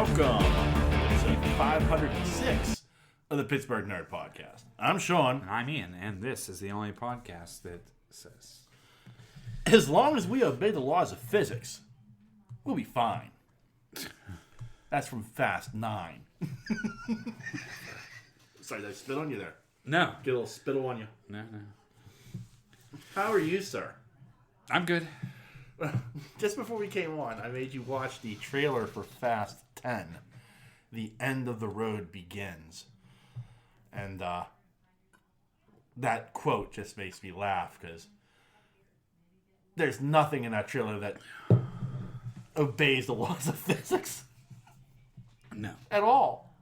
welcome to episode 506 of the Pittsburgh Nerd Podcast. I'm Sean. And I'm Ian, and this is the only podcast that says, as long as we obey the laws of physics, we'll be fine. That's from Fast 9. Sorry, did I spit on you there? No. Get a little spittle on you. No. How are you, sir? I'm good. Just before we came on, I made you watch the trailer for Fast 10. The End of the Road Begins. And that quote just makes me laugh because there's nothing in that trailer that obeys the laws of physics. No. At all.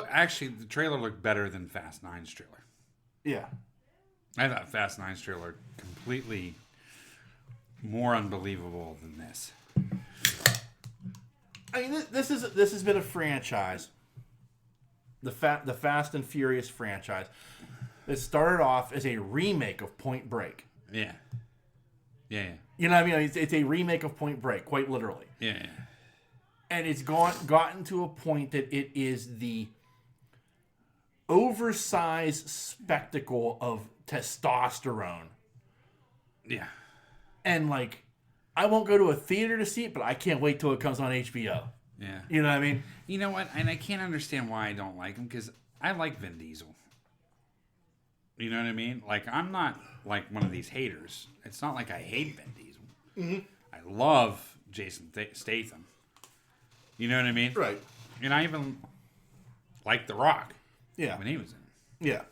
Actually, the trailer looked better than Fast 9's trailer. Yeah. I thought Fast 9's trailer completely more unbelievable than this. I mean, this has been a franchise, the Fast and Furious franchise. It started off as a remake of Point Break. Yeah. You know what I mean? It's a remake of Point Break, quite literally. Yeah. And it's gotten to a point that it is the oversized spectacle of testosterone. Yeah. And, like, I won't go to a theater to see it, but I can't wait till it comes on HBO. Yeah. You know what I mean? You know what? And I can't understand why I don't like him, because I like Vin Diesel. You know what I mean? Like, I'm not, like, one of these haters. It's not like I hate Vin Diesel. Mm-hmm. I love Jason Statham. You know what I mean? Right. And I even like The Rock. Yeah. When he was in it.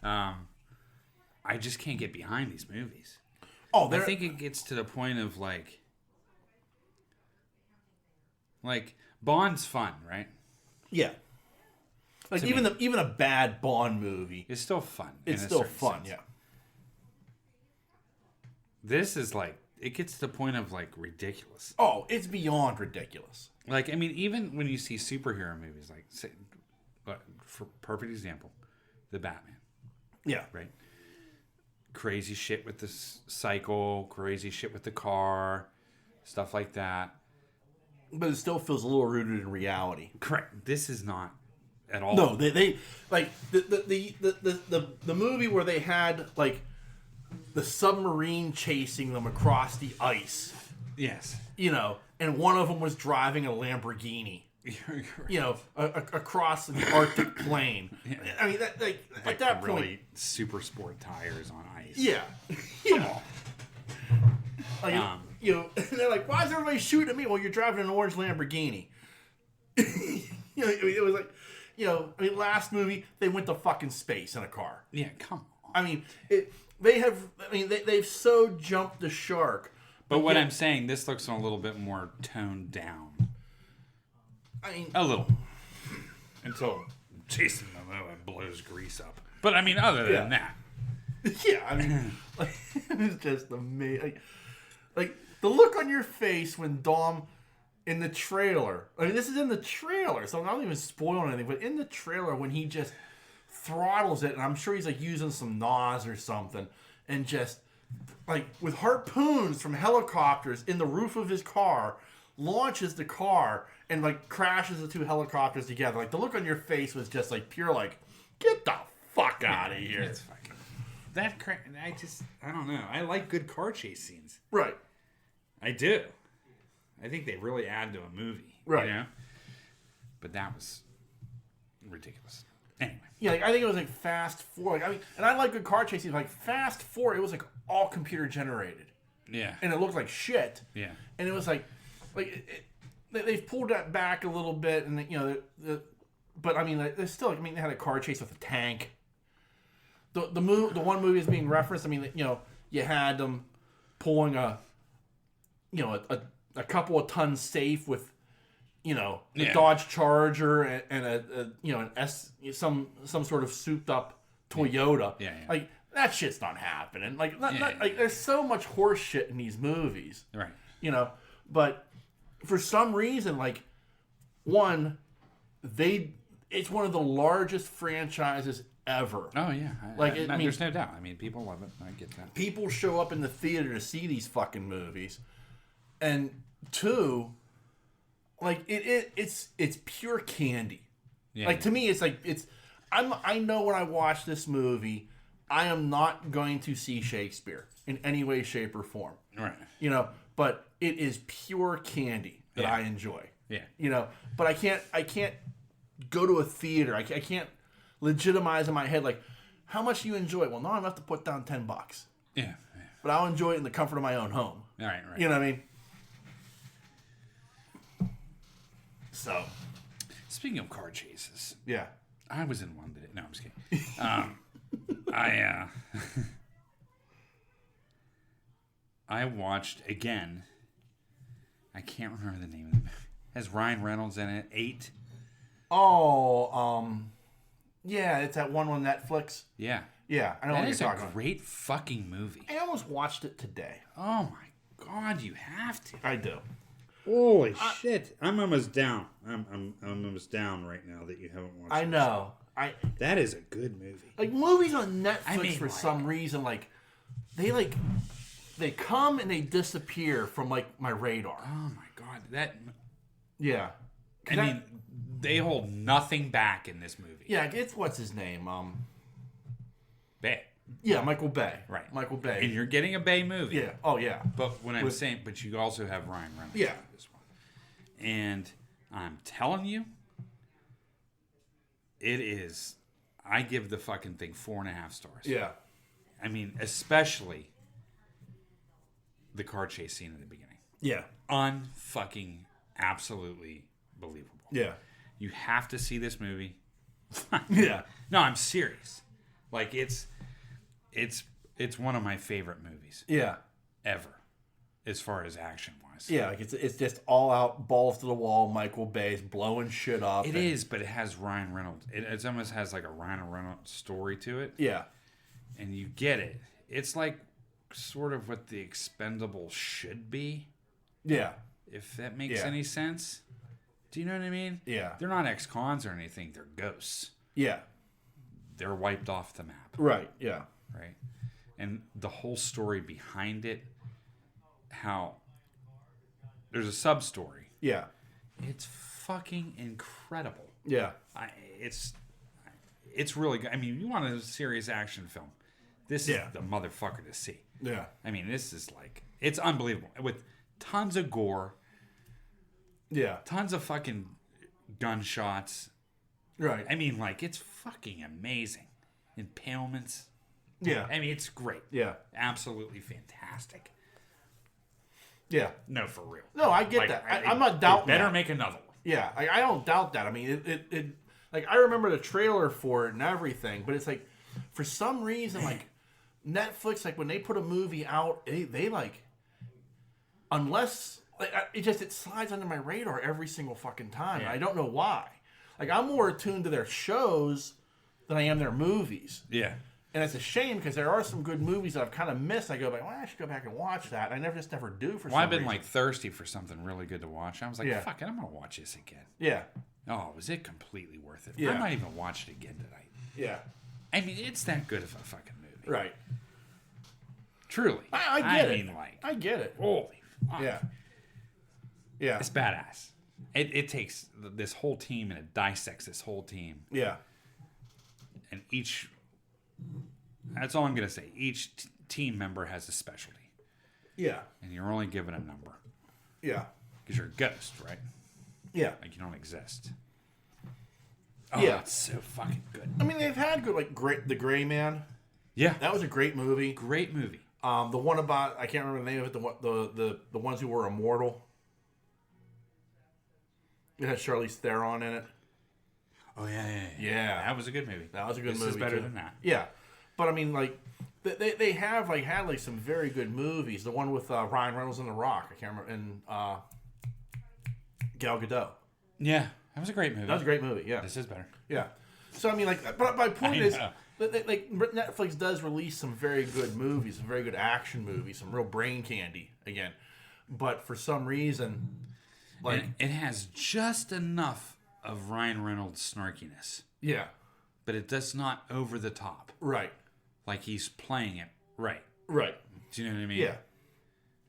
Yeah. I just can't get behind these movies. Oh, I think it gets to the point of like Bond's fun, right? Yeah. Like even a bad Bond movie, It's still fun. it's still fun. Yeah. This is like, it gets to the point of like ridiculous. Oh, it's beyond ridiculous. Like, I mean, even when you see superhero movies, like, say, for perfect example, the Batman, Yeah. right? Crazy shit with the cycle, crazy shit with the car, stuff like that. But it still feels a little rooted in reality. Correct. This is not at all. No, they like the movie where they had like the submarine chasing them across the ice. Yes. You know, and one of them was driving a Lamborghini. You know, across the Arctic plain. Yeah. I mean, that like at that really point, super sport tires on ice. yeah, yeah. Like, you know, and they're like, "Why is everybody shooting at me?" Well, you're driving an orange Lamborghini. You know, I mean, it was like, you know, I mean, last movie they went to fucking space in a car. Yeah, come on. I mean, they've so jumped the shark. But what I'm saying, this looks a little bit more toned down. I mean, a little. Until Jason Momoa blows grease up. But I mean, other than that. Yeah, I mean, like, it's just amazing. Like, the look on your face when Dom, in the trailer, I mean, this is in the trailer, so I'm not even spoiling anything, but in the trailer when he just throttles it, and I'm sure he's, like, using some NOS or something, and just, like, with harpoons from helicopters in the roof of his car, launches the car, and, like, crashes the two helicopters together. Like, the look on your face was just, like, pure, like, get the fuck out of here. It's fucking... I don't know. I like good car chase scenes. Right. I do. I think they really add to a movie. Right. You know? But that was ridiculous. Anyway. Yeah, like, I think it was like Fast 4. Like, I mean, and I like good car chases. Like Fast 4, it was like all computer generated. Yeah. And it looked like shit. Yeah. And it was like they've pulled that back a little bit, and you know, but I mean, there's still. I mean, they had a car chase with a tank. The one movie is being referenced. I mean, you know, you had them pulling a couple of tons safe with, you know, a Dodge Charger and some sort of souped up Toyota. Yeah. Like, that shit's not happening. Like, like there's so much horse shit in these movies. Right. You know, but for some reason, like, it's one of the largest franchises ever. Oh yeah, there's no doubt. I mean, people love it. I get that. People show up in the theater to see these fucking movies, and two, like it's pure candy. Yeah. Like to me, it's like I know when I watch this movie, I am not going to see Shakespeare in any way, shape, or form. Right. You know, but it is pure candy that Yeah. I enjoy. Yeah. You know, but I can't go to a theater. I can't legitimize in my head like, how much do you enjoy it? Well, no, I'm gonna have to put down $10. Yeah. But I'll enjoy it in the comfort of my own home. Right. You know what I mean? So, Speaking of car chases, yeah. I was in one today. No, I'm just kidding. I watched again. I can't remember the name of the movie. Has Ryan Reynolds in it? 8. Oh, yeah, it's that one on Netflix. Yeah. Yeah, I know That what is you're a talking about. great fucking movie. I almost watched it today. Oh my god, you have to. I do. Holy shit! I'm almost down. I'm almost down right now that you haven't watched. I know. That is a good movie. Like movies on Netflix I mean, for like- some reason, they come and they disappear from like my radar. Oh my god, that. Yeah. I mean, they hold nothing back in this movie. Yeah, it's what's his name? Bay. Yeah, Michael Bay. Right. Michael Bay. And you're getting a Bay movie. Yeah. Oh yeah. But when I'm saying, but you also have Ryan Reynolds. Yeah. In this one. And I'm telling you, it is. I give the fucking thing 4.5 stars. Yeah. I mean, especially the car chase scene in the beginning. Yeah. Unfucking absolutely believable. Yeah. You have to see this movie. Yeah. No, I'm serious. Like it's one of my favorite movies Yeah. ever, as far as action wise. Yeah, like it's just all out balls to the wall. Michael Bay's blowing shit up. It is, but it has Ryan Reynolds. It almost has like a Ryan Reynolds story to it, Yeah. and you get it. It's like sort of what the Expendables should be, Yeah. if that makes Yeah. any sense. Do you know what I mean? Yeah. They're not ex-cons or anything. They're ghosts. Yeah. They're wiped off the map, Right. Yeah. right? And the whole story behind it, how there's a sub-story. Yeah. It's fucking incredible. Yeah. It's really good. I mean, you want a serious action film, this Yeah. is the motherfucker to see. Yeah. I mean, this is like, it's unbelievable. With tons of gore, Yeah. tons of fucking gunshots. Right. I mean, like, it's fucking amazing. Impalements. Yeah. I mean, it's great. Yeah. Absolutely fantastic. Yeah. No, for real. No, I get Like, that. I'm not doubting Better that. make another one. Yeah, I don't doubt that. I mean, it like I remember the trailer for it and everything, but it's like for some reason, like Netflix, like when they put a movie out, they like unless like it slides under my radar every single fucking time. Yeah. I don't know why. Like I'm more attuned to their shows than I am their movies. Yeah. And it's a shame because there are some good movies that I've kind of missed. I go back, well, I should go back and watch that. I never do for some Well, I've been reason. like thirsty for something really good to watch. I was like, Yeah. fuck it, I'm gonna watch this again. Yeah, Oh, was it completely worth it? Yeah. I might even watch it again tonight. yeah, I mean, it's that good of a fucking movie. right. Truly. I get it. mean, like, I get it. holy fuck. Yeah, yeah, It's badass. It takes this whole team and it dissects this whole team. yeah, And that's all I'm going to say. Each team member has a specialty. yeah, And you're only given a number. yeah, Because you're a ghost, right? yeah. Like you don't exist. Oh, Yeah. it's so fucking good. I mean, they've had good like The Gray Man. Yeah. That was a great movie. Great movie. The one about I can't remember the name of it. The ones who were immortal. It had Charlize Theron in it. Oh, yeah. Yeah. That was a good movie. That was a good this movie. is better too. than that. Yeah, but I mean, like they have like had like some very good movies. The one with Ryan Reynolds and The Rock. I can't remember. And Gal Gadot. Yeah. That was a great movie. That was a great movie. Yeah, This is better. yeah. So I mean, like, but my point I is, know. like Netflix does release some very good movies, some very good action movies, some real brain candy again. But for some reason, like, And it has just enough of Ryan Reynolds' snarkiness, yeah, but it does not over the top. right, Like he's playing it right. right, Do you know what I mean? yeah,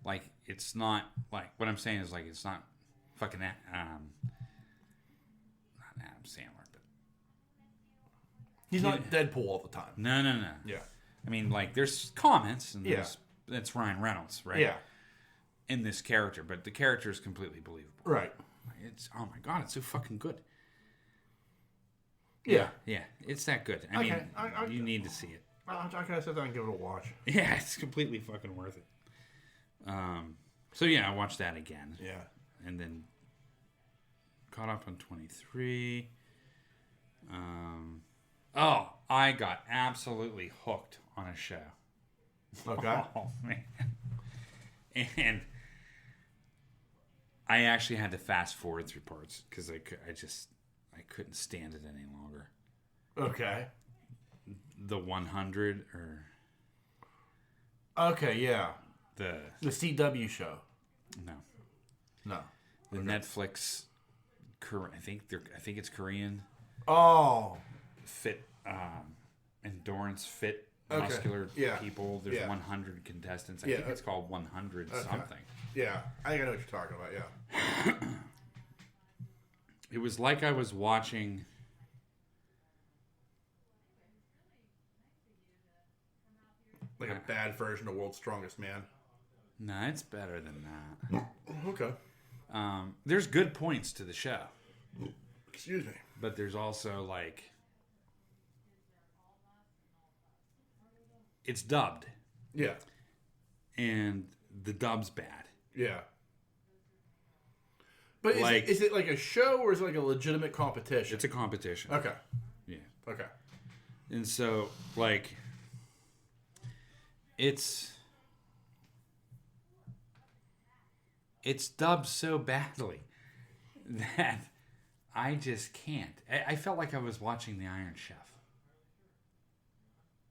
Like it's not like what I'm saying is like it's not Fucking not Adam Sandler, but he's not Deadpool all the time. No. Yeah. I mean, like, there's comments, and it's Ryan Reynolds, right? Yeah. In this character, but the character is completely believable. Right. It's, oh my God, it's so fucking good. Yeah. Yeah, it's that good. I mean, you need to see it. I gotta sit down and give it a watch. Yeah, it's completely fucking worth it. So yeah, I watched that again. Yeah. And then caught up on 23. I got absolutely hooked on a show. Okay. Oh, man. And I actually had to fast forward through parts because I couldn't stand it any longer. Okay. The 100 or... Okay, yeah. The CW show. No. The Netflix... I think it's Korean. Oh. Fit... endurance fit muscular people. There's 100 contestants. I think it's called 100 something. Yeah, I think I know what you're talking about. Yeah. It was like I was watching like a bad version of World's Strongest Man. No, it's better than that. Okay. There's good points to the show. Excuse me. But there's also like it's dubbed. Yeah. And the dub's bad. Yeah. But is it like a show or is it like a legitimate competition? It's a competition. Okay. Yeah. Okay. And so, like, it's dubbed so badly that I just can't. I felt like I was watching The Iron Chef.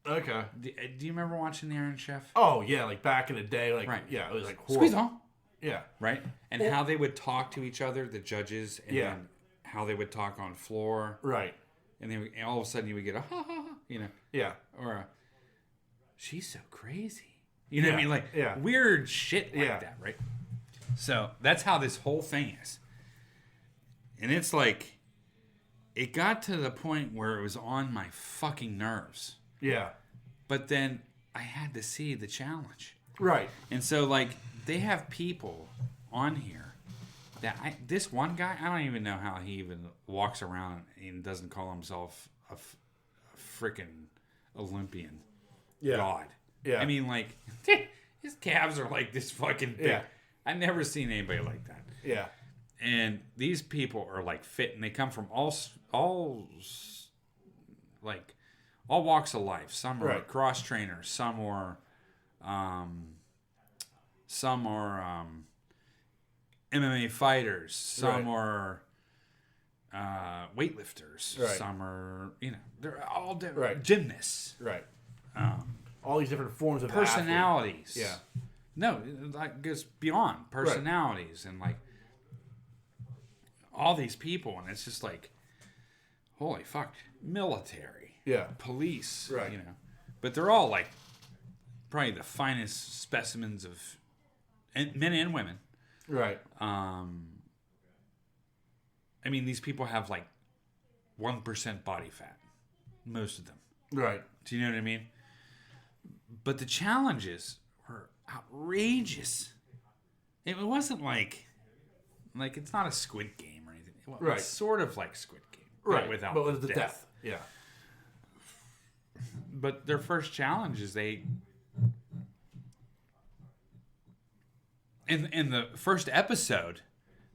Okay. Do you remember watching The Iron Chef? Oh, yeah, like back in the day. Like, right. Yeah, it was like horrible. Squeeze on. Yeah. Right? And how they would talk to each other, the judges, and then how they would talk on floor. Right. And then all of a sudden you would get a ha ha ha, you know. Yeah. Or a, she's so crazy. You know what I mean? Like, weird shit like that, right? So, that's how this whole thing is. And it's like, it got to the point where it was on my fucking nerves. Yeah. But then I had to see the challenge. Right. And so, like, they have people on here that this one guy, I don't even know how he even walks around and doesn't call himself a freaking Olympian god. Yeah. I mean, like, his calves are like this fucking big. Yeah. I've never seen anybody like that. Yeah. And these people are like fit, and they come from all walks of life. Some are cross trainers, some are MMA fighters, some are weightlifters, some are they're all different gymnasts. Right. All these different forms of personalities. Athlete. Yeah. No, that goes beyond personalities and like all these people, and it's just like, holy fuck, military, police, but they're all like probably the finest specimens of men and women, right? I mean, these people have like 1% body fat, most of them, right? Do you know what I mean? But the challenges were outrageous. It wasn't like it's not a Squid Game or anything. It's sort of like Squid Game, right? Without but with the death. Yeah. But their first challenge is in the first episode,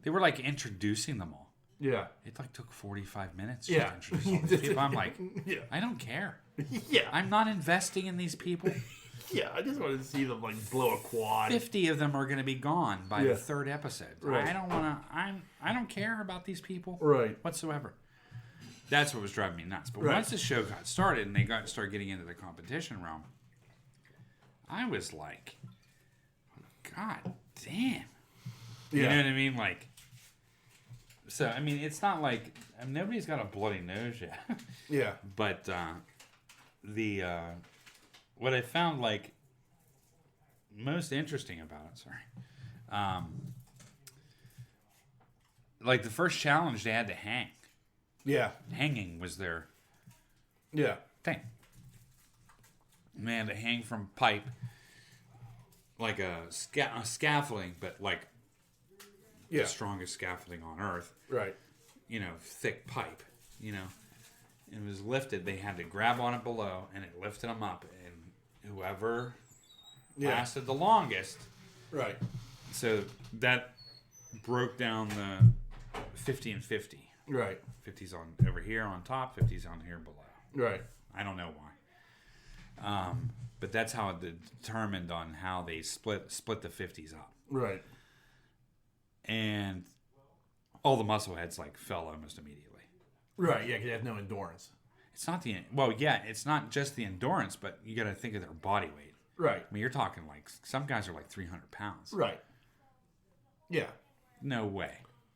they were like introducing them all. Yeah. It like took 45 minutes to introduce all these people. I'm like, I don't care. Yeah. I'm not investing in these people. Yeah, I just wanted to see them like blow a quad. 50 of them are going to be gone by the third episode. Right. I don't care about these people whatsoever. That's what was driving me nuts. But once the show got started and they started getting into the competition realm, I was like, God damn. You know what I mean? Like, so, I mean, it's not like nobody's got a bloody nose yet. Yeah. But what I found like most interesting about it, like the first challenge, they had to hang. Yeah. Hanging was their thing. And they had to hang from pipe, like a scaffolding, but like the strongest scaffolding on earth. Right. Thick pipe, It was lifted. They had to grab on it below, and it lifted them up. And whoever lasted the longest. Right. So that broke down the 50 and 50. Right. 50's on over here on top, 50's on here below. Right. I don't know why. But that's how it determined on how they split the 50s up. Right. And all the muscle heads fell almost immediately. Right, yeah, because they have no endurance. It's not it's not just the endurance, but you got to think of their body weight. Right. I mean, you're talking some guys are 300 pounds. Right. Yeah. No way.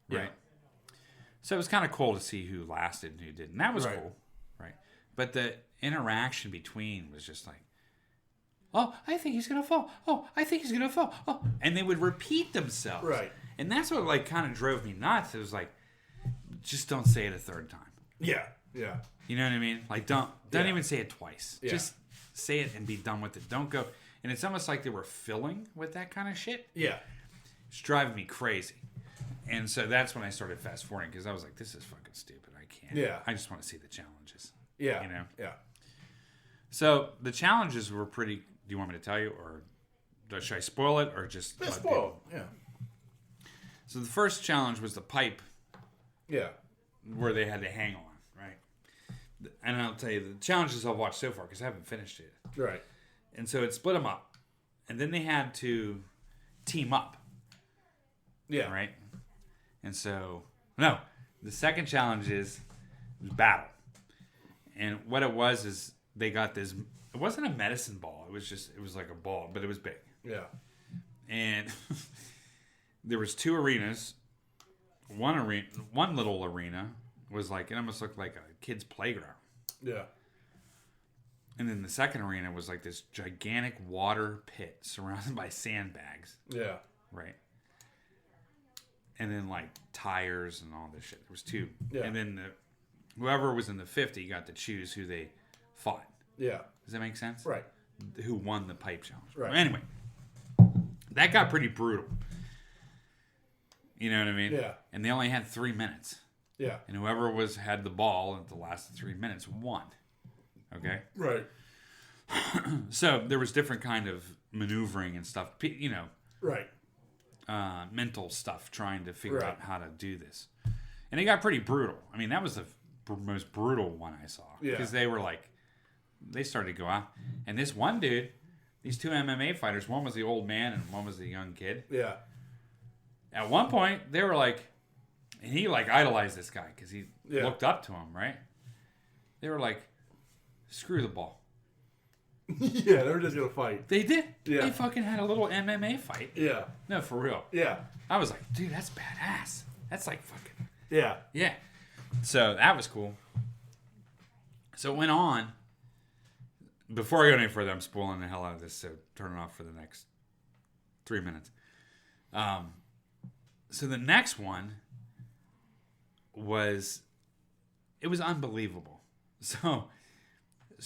Right. Yeah. So it was kind of cool to see who lasted and who didn't. And that was cool. Right. But the interaction between was just oh, I think he's going to fall. Oh, I think he's going to fall. Oh, and they would repeat themselves. Right. And that's what kind of drove me nuts. It was just don't say it a third time. Yeah. Yeah. You know what I mean? Don't even say it twice. Yeah. Just say it and be done with it. Don't go. And it's almost like they were filling with that kind of shit. Yeah. It's driving me crazy. And so that's when I started fast forwarding because I was like, this is fucking stupid. I can't. Yeah. I just want to see the challenges. Yeah. Yeah. So the challenges were pretty. Do you want me to tell you, or should I spoil it, or just spoil it? Yeah. So the first challenge was the pipe. Yeah. Where they had to hang on, right? And I'll tell you the challenges I've watched so far because I haven't finished it. Right. And so it split them up, and then they had to team up. Yeah. Right. And so the second challenge is battle, and what it was is they got this. It wasn't a medicine ball. It was like a ball, but it was big. Yeah. And there was two arenas. One little arena was it almost looked like a kid's playground. Yeah. And then the second arena was this gigantic water pit surrounded by sandbags. Yeah. Right. And then tires and all this shit. There was two. Yeah. And then whoever was in the 50 got to choose who they fought. Yeah. Does that make sense? Right. Who won the pipe challenge. Right. Anyway, that got pretty brutal. You know what I mean? Yeah. And they only had 3 minutes. Yeah. And whoever had the ball at the last 3 minutes won. Okay? Right. So there was different kind of maneuvering and stuff. Right. Mental stuff trying to figure out how to do this. And it got pretty brutal. I mean, that was the most brutal one I saw. Yeah. Because they were they started to go out. And this one dude, these two MMA fighters, one was the old man and one was the young kid. Yeah. At one point, they were and he idolized this guy because he looked up to him, right? They were screw the ball. Yeah, they were just going to fight. They did. Yeah. They fucking had a little MMA fight. Yeah. No, for real. Yeah. I was like, dude, that's badass. That's fucking... Yeah. Yeah. So that was cool. So it went on. Before I go any further, I'm spoiling the hell out of this, so turn it off for the next 3 minutes. So the next one was unbelievable. So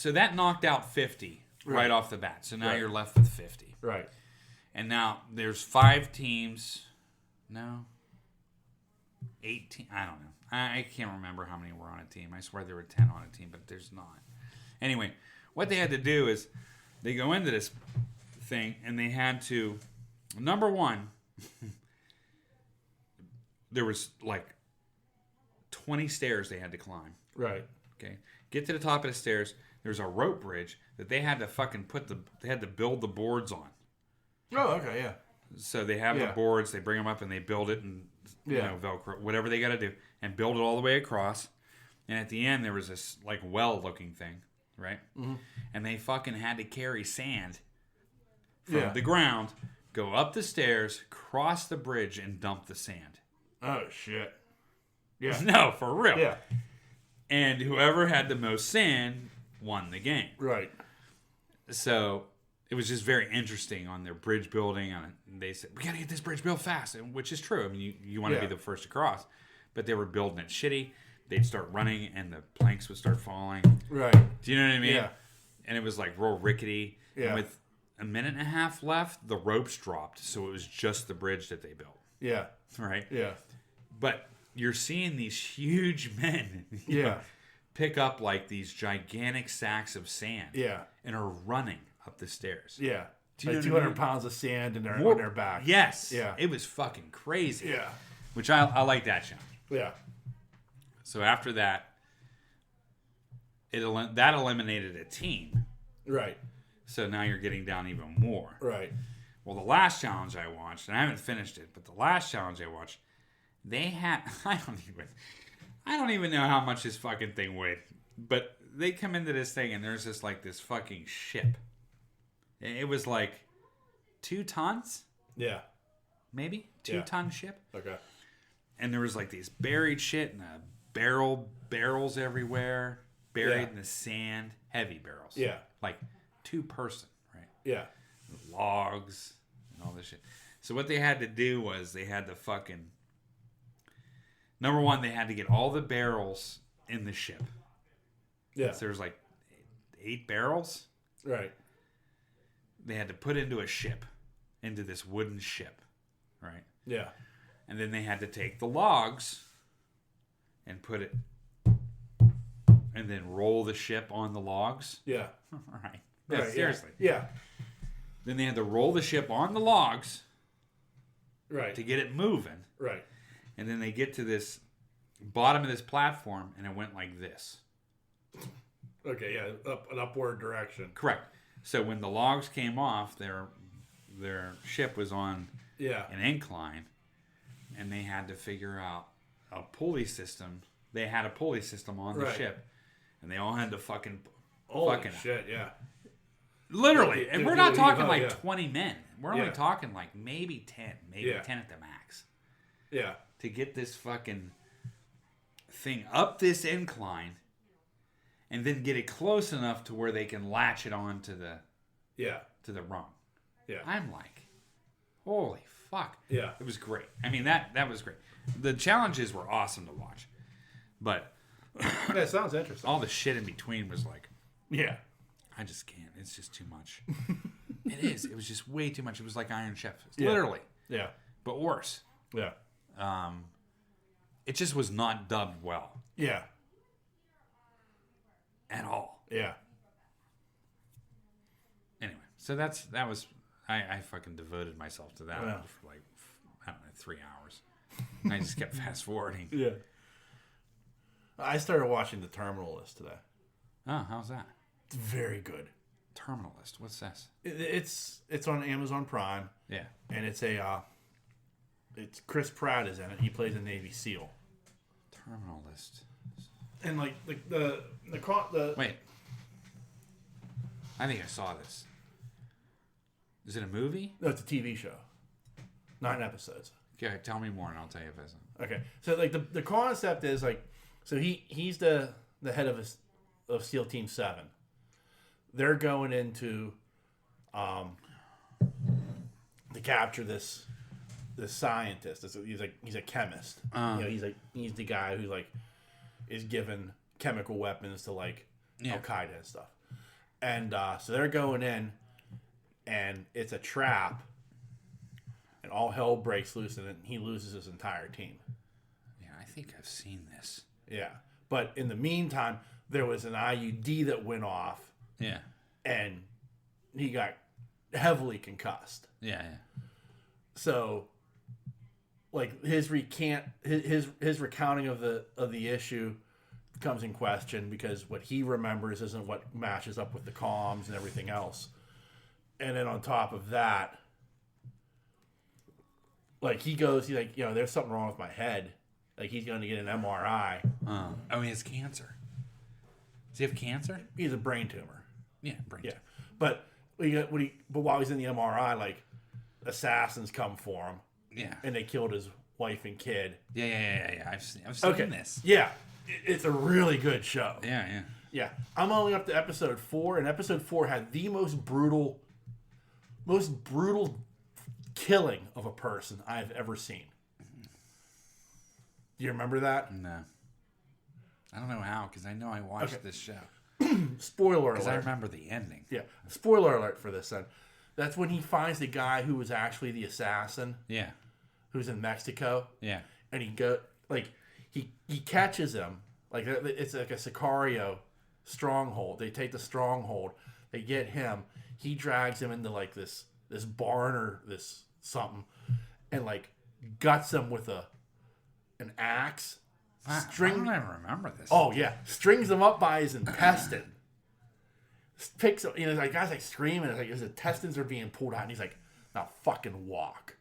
that knocked out 50 right off the bat. So now you're left with 50. Right. And now there's 5 teams. No. 18. I don't know. I can't remember how many were on a team. I swear there were 10 on a team, but there's not. Anyway, what they had to do is they go into this thing and they had to, number one, there was 20 stairs they had to climb. Right. Okay. Get to the top of the stairs. There's a rope bridge that they had to fucking they had to build the boards on. Oh, okay, yeah. So they have the boards, they bring them up and they build it and, Velcro, whatever they got to do, and build it all the way across. And at the end, there was this, well-looking thing, right? Mm-hmm. And they fucking had to carry sand from the ground, go up the stairs, cross the bridge, and dump the sand. Oh, shit. Yeah. No, for real. Yeah. And whoever had the most sand won the game. Right. So it was just very interesting on their bridge building. And they said, we got to get this bridge built fast, which is true. I mean, you want to be the first to cross. but they were building it shitty. They'd start running and the planks would start falling. Right. Do you know what I mean? Yeah. And it was like real rickety. Yeah. And with a minute and a half left, the ropes dropped, so it was just the bridge that they built. Yeah. Right? Yeah. But you're seeing these huge men pick up like these gigantic sacks of sand and are running up the stairs. Yeah. Do you like know 200 pounds of sand on their back. Yes. Yeah. It was fucking crazy. Yeah. Which I like that challenge. Yeah. So after that, that eliminated a team. Right. So now you're getting down even more. Right. Well, the last challenge I watched, and I haven't finished it, but the last challenge I watched, they had I don't even know how much this fucking thing weighed. But they come into this thing and there's this fucking ship. It was like 2 tons? Yeah. Maybe? 2-ton ship? Okay. And there was like these buried shit and barrels everywhere, buried in the sand, heavy barrels. Yeah. Like 2-person, right? Yeah. Logs and all this shit. So what they had to do was they had to fucking... Number one, they had to get all the barrels in the ship. Yeah. So there's like 8 barrels. Right. They had to put into a ship, into this wooden ship, right? Yeah. And then they had to take the logs and put it, and then roll the ship on the logs. Yeah. Right. Yeah, right. Seriously. Yeah. Then they had to roll the ship on the logs. Right. To get it moving. Right. And then they get to this bottom of this platform, and it went like this. Okay, yeah, an upward direction. Correct. So when the logs came off, their ship was on an incline, and they had to figure out a pulley system. They had a pulley system on the ship, and they all had to fucking shit, yeah. Literally, and we're not talking like 20 men. We're only talking like maybe 10, 10 at the max. Yeah. To get this fucking thing up this incline. And then get it close enough to where they can latch it on to the rung. Yeah. I'm like, holy fuck. Yeah. It was great. I mean, that was great. The challenges were awesome to watch. But that sounds interesting. All the shit in between was like, yeah. I just can't. It's just too much. It is. It was just way too much. It was like Iron Chef. Literally. Yeah. But worse. Yeah. It just was not dubbed well. Yeah. At all. Yeah. Anyway, so that was I fucking devoted myself to that one for like, I don't know, 3 hours. And I just kept fast forwarding. Yeah. I started watching The Terminal List today. Oh, how's that? It's very good. Terminal List. What's this? It's on Amazon Prime. Yeah. And it's Chris Pratt is in it. He plays a Navy SEAL. Terminal List. And like the wait, I think I saw this. Is it a movie? No, it's a TV show. 9 episodes. Okay, tell me more, and I'll tell you if it's. Okay, so like the concept is like, so he's the head of SEAL Team 7. They're going into to capture this scientist. He's a chemist. He's the guy who like is given chemical weapons to like Al Qaeda and stuff. And so they're going in, and it's a trap, and all hell breaks loose, and he loses his entire team. Yeah, I think I've seen this. Yeah, but in the meantime, there was an IUD that went off. Yeah, and he got heavily concussed. Yeah. So, like his recounting of the issue comes in question because what he remembers isn't what matches up with the comms and everything else. And then on top of that, like he's like, there's something wrong with my head. Like he's going to get an MRI. Oh, he has cancer. Does he have cancer? He has a brain tumor. Yeah, brain tumor. But while he's in the MRI, like assassins come for him. Yeah. And they killed his wife and kid. Yeah. I've seen this. Yeah. It's a really good show. Yeah. I'm only up to episode 4, and episode 4 had the most brutal killing of a person I've ever seen. Do you remember that? No. I don't know how, because I know I watched this show. Spoiler alert. Because I remember the ending. Yeah. Spoiler alert for this then. That's when he finds the guy who was actually the assassin. Yeah. Who's in Mexico. Yeah. And he catches him. Like, it's like a Sicario stronghold. They take the stronghold. They get him. He drags him into like this barn or this something, and like guts him with an axe. I don't ever remember this. Oh yeah, strings him up by his intestine. Picks him, like guys like screaming. It's like his intestines are being pulled out, and he's like, "Now fucking walk."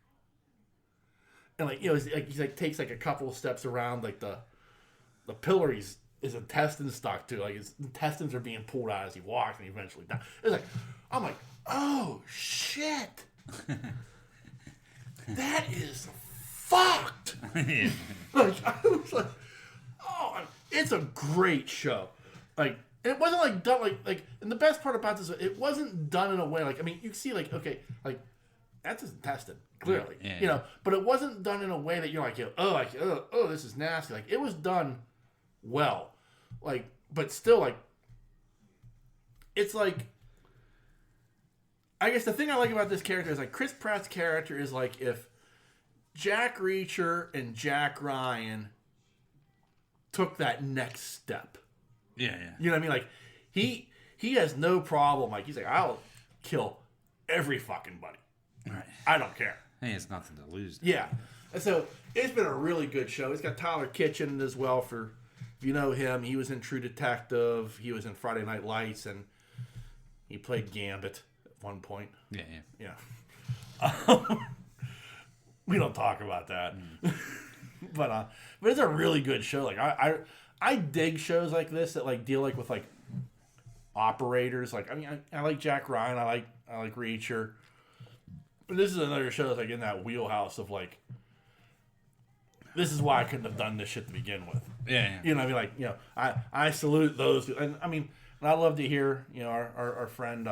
And like he takes like a couple of steps around like the pillar his intestines stuck to. Like his intestines are being pulled out as he walks, and he eventually dies. It's like, I'm like, oh shit, that is fucked. Like I was like, oh, it's a great show. Like it wasn't like done like, and the best part about this, it wasn't done in a way like, I mean, you see like, okay, like that's his intestine clearly, yeah. But it wasn't done in a way that you're like, oh, this is nasty. Like it was done well, like, but still, like, it's like, I guess the thing I like about this character is like Chris Pratt's character is like if Jack Reacher and Jack Ryan took that next step. Yeah. You know what I mean? Like he has no problem. Like he's like, I'll kill every fucking buddy. Right. I don't care. He has nothing to lose. Yeah. And so it's been a really good show. It's got Tyler Kitchen as well. For if you know him, he was in True Detective. He was in Friday Night Lights, and he played Gambit at one point. Yeah. We don't talk about that. But it's a really good show. Like I dig shows like this that like deal like with like operators. Like I mean I like Jack Ryan. I like Reacher. But this is another show that's like in that wheelhouse of like, this is why I couldn't have done this shit to begin with. Yeah. You know, I mean, like, I salute those. And I mean, and I love to hear, our friend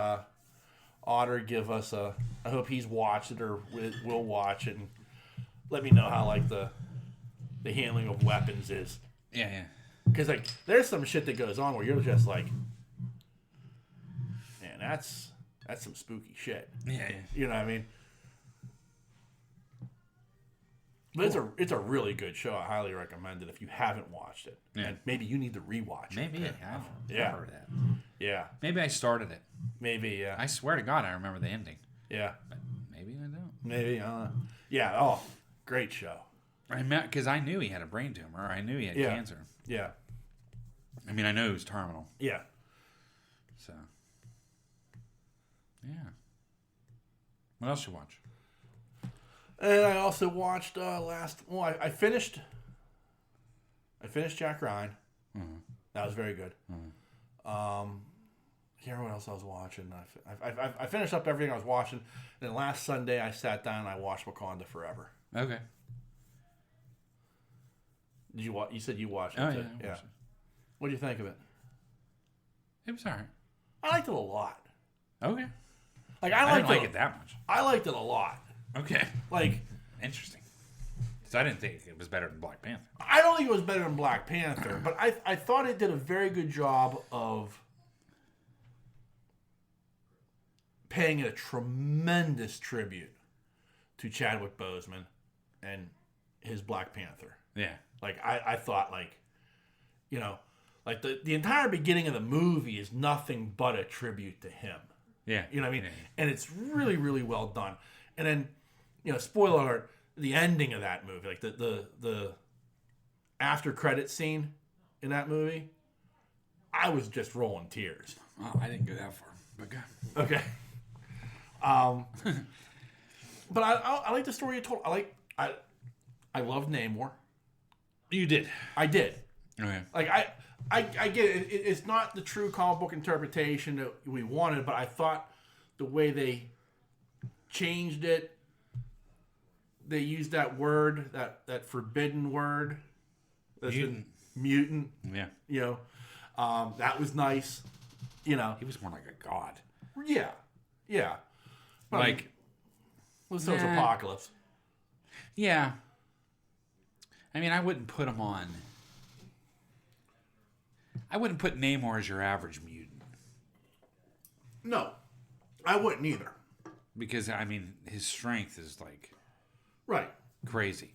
Otter give us I hope he's watched it or will watch it and let me know how like the handling of weapons is. Yeah. Because like, there's some shit that goes on where you're just like, man, that's some spooky shit. Yeah. You know what I mean? But it's a really good show. I highly recommend it if you haven't watched it. Yeah. And maybe you need to rewatch it. Maybe I haven't. Yeah. I've heard that. Yeah. Maybe I started it. Maybe, yeah. I swear to God I remember the ending. Yeah. But maybe I don't. Maybe, yeah. Oh, great show. Because I knew he had a brain tumor. I knew he had cancer. Yeah. I mean, I know he was terminal. Yeah. So, yeah. What else you watch? And I also watched I finished Jack Ryan. Mm-hmm. That was very good. Mm-hmm. I can't remember what else I was watching. I finished up everything I was watching. And then last Sunday I sat down and I watched Wakanda Forever. Okay. Did you watch? You said you watched it. Oh, too. yeah. What do you think of it? It was all right. I liked it a lot. Okay. Like I didn't like it that much. I liked it a lot. Okay. Like, interesting. Because I didn't think it was better than Black Panther. I don't think it was better than Black Panther, but I thought it did a very good job of paying a tremendous tribute to Chadwick Boseman and his Black Panther. Yeah. Like, I thought, like, like the entire beginning of the movie is nothing but a tribute to him. Yeah. You know what I mean? Yeah. And it's really, really well done. And then, spoiler alert, the ending of that movie, like the after credit scene in that movie, I was just rolling tears. Oh, I didn't go that far. But go. Okay. But I like the story you told. I love Namor. You did. I did. Okay. Like I get it. It's not the true comic book interpretation that we wanted, but I thought the way they changed it, they used that word, that forbidden word, mutant. Yeah. That was nice. He was more like a god. Yeah. But like, let's say it was Apocalypse. Yeah. I mean, I wouldn't put him on. I wouldn't put Namor as your average mutant. No, I wouldn't either. Because, I mean, his strength is like... Right. Crazy.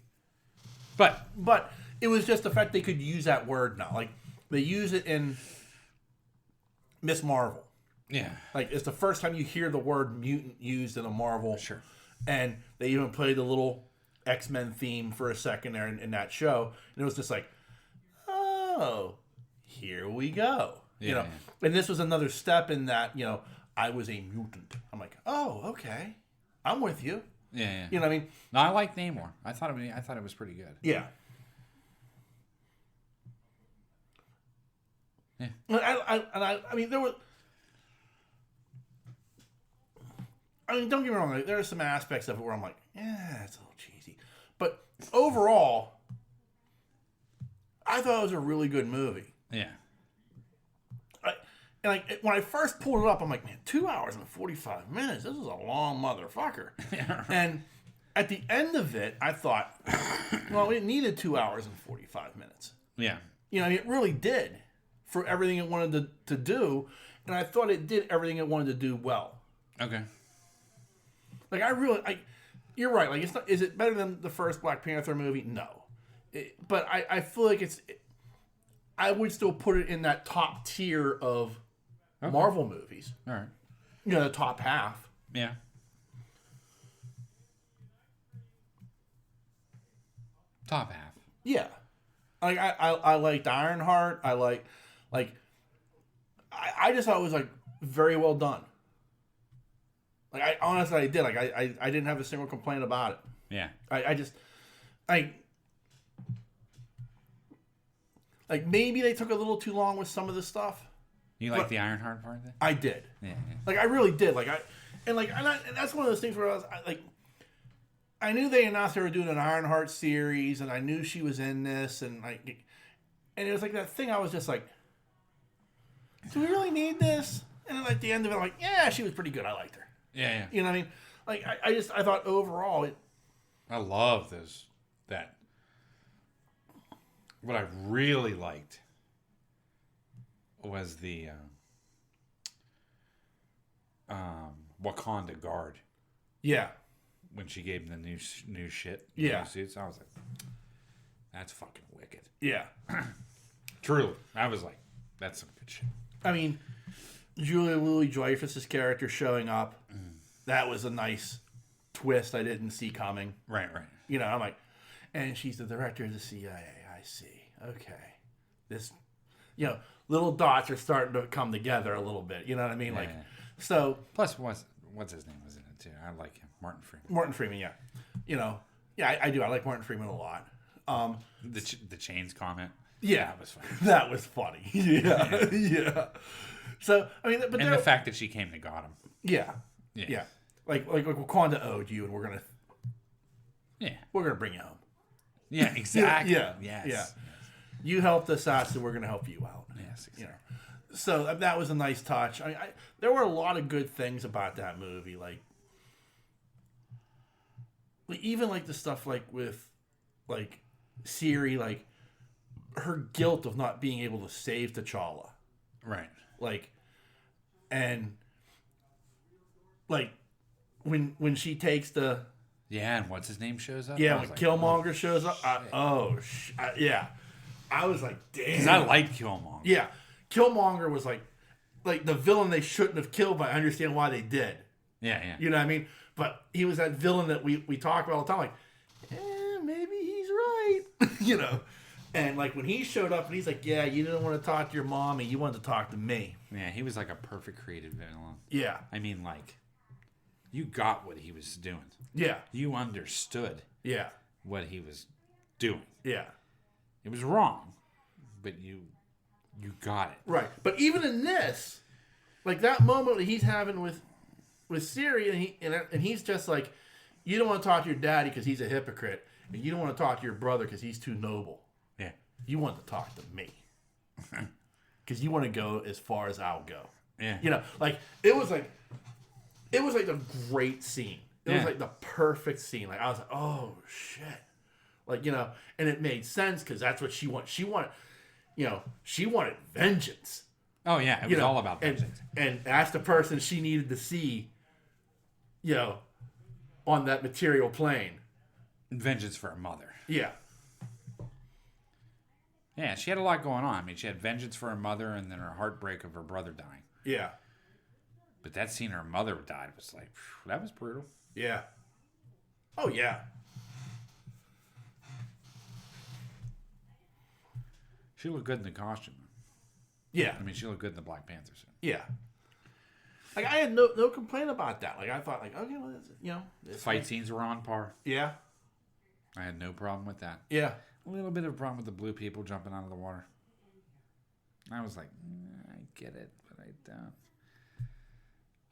But it was just the fact they could use that word now. Like, they use it in Miss Marvel. Yeah. Like, it's the first time you hear the word mutant used in a Marvel. Sure. And they even played the little X-Men theme for a second there in that show. And it was just like, oh, here we go. Yeah, you know, and this was another step in that, you know, I was a mutant. I'm like, oh, okay. I'm with you. Yeah. You know what I mean? No, I like Namor. I thought it was pretty good. Yeah. Yeah. I mean, there were... I mean, don't get me wrong. Like, there are some aspects of it where I'm like, yeah, it's a little cheesy. But overall, I thought it was a really good movie. Yeah. And like when I first pulled it up, I'm like, man, 2 hours and 45 minutes. This is a long motherfucker. Yeah, right. And at the end of it, I thought, well, it needed 2 hours and 45 minutes. Yeah. You know, it really did for everything it wanted to do. And I thought it did everything it wanted to do well. Okay. Like, you're right. Like, it's not. Is it better than the first Black Panther movie? No. But I feel like I would still put it in that top tier of Marvel movies. All right. You know, the top half. Yeah. Top half. Yeah. Like, I liked Ironheart. I just thought it was, like, very well done. Like, I did. Like, I didn't have a single complaint about it. Yeah. Like, maybe they took a little too long with some of the stuff. You like the Ironheart part of it? I did. Yeah. Like, I really did. Like, and that's one of those things where I knew they announced they were doing an Ironheart series, and I knew she was in this, and it was like that thing I was just like, do we really need this? And then at the end of it, I'm like, yeah, she was pretty good. I liked her. Yeah. You know what I mean? Like, I thought overall I love this. What I really liked was the Wakanda guard. Yeah. When she gave him the new shit. Yeah. New suits, I was like, that's fucking wicked. Yeah. Truly. I was like, that's some good shit. I mean, Julia Louis-Dreyfus' character showing up, that was a nice twist I didn't see coming. Right. You know, I'm like, and she's the director of the CIA. I see. Okay. This, you know, little dots are starting to come together a little bit. You know what I mean? Yeah. So. Plus, what's his name was in it too? I like him. Martin Freeman, yeah. You know, yeah, I do. I like Martin Freeman a lot. The chains comment. Yeah. That was funny. That was funny. Yeah. Yeah. So, I mean, but the fact that she came to got him. Yeah. Yeah. Like Wakanda owed you, and we're gonna bring you home. Yeah, exactly. Yeah. Yes. Yeah. You helped us out, so we're gonna help you out. Yes, exactly. You know? So that was a nice touch. I mean, there were a lot of good things about that movie, like even like the stuff like with like Siri, like her guilt of not being able to save T'Challa. Right. Like, and like when she takes the and what's his name shows up. Yeah, when Killmonger shows up. Yeah, I was like, damn. Because I like Killmonger. Yeah, Killmonger was like the villain they shouldn't have killed, but I understand why they did. Yeah. You know what I mean? But he was that villain that we talk about all the time. Like, maybe he's right. You know. And like when he showed up and he's like, yeah, you didn't want to talk to your mommy, you wanted to talk to me. Yeah, he was like a perfect creative villain. Yeah. I mean, like, you got what he was doing. Yeah. You understood. Yeah. What he was doing. Yeah. It was wrong, but you got it. Right. But even in this, like that moment that he's having with Siri, and he's just like, you don't want to talk to your daddy because he's a hypocrite, and you don't want to talk to your brother because he's too noble. Yeah. You want to talk to me because you want to go as far as I'll go. Yeah. You know, like it was like a great scene. It was like the perfect scene. Like I was like, oh shit, Like, you know, and it made sense because that's what she wanted. She wanted vengeance. Oh, yeah. It was all about vengeance. And that's the person she needed to see, you know, on that material plane. Vengeance for her mother. Yeah. Yeah, she had a lot going on. I mean, she had vengeance for her mother and then her heartbreak of her brother dying. Yeah. But that scene her mother died was like, that was brutal. Yeah. Oh, yeah. She looked good in the costume. Yeah. I mean, she looked good in the Black Panther suit. Yeah. Like, I had no complaint about that. Like, I thought, like, okay, well, you know. Fight scenes were on par. Yeah. I had no problem with that. Yeah. A little bit of a problem with the blue people jumping out of the water. I was like, I get it, but I don't.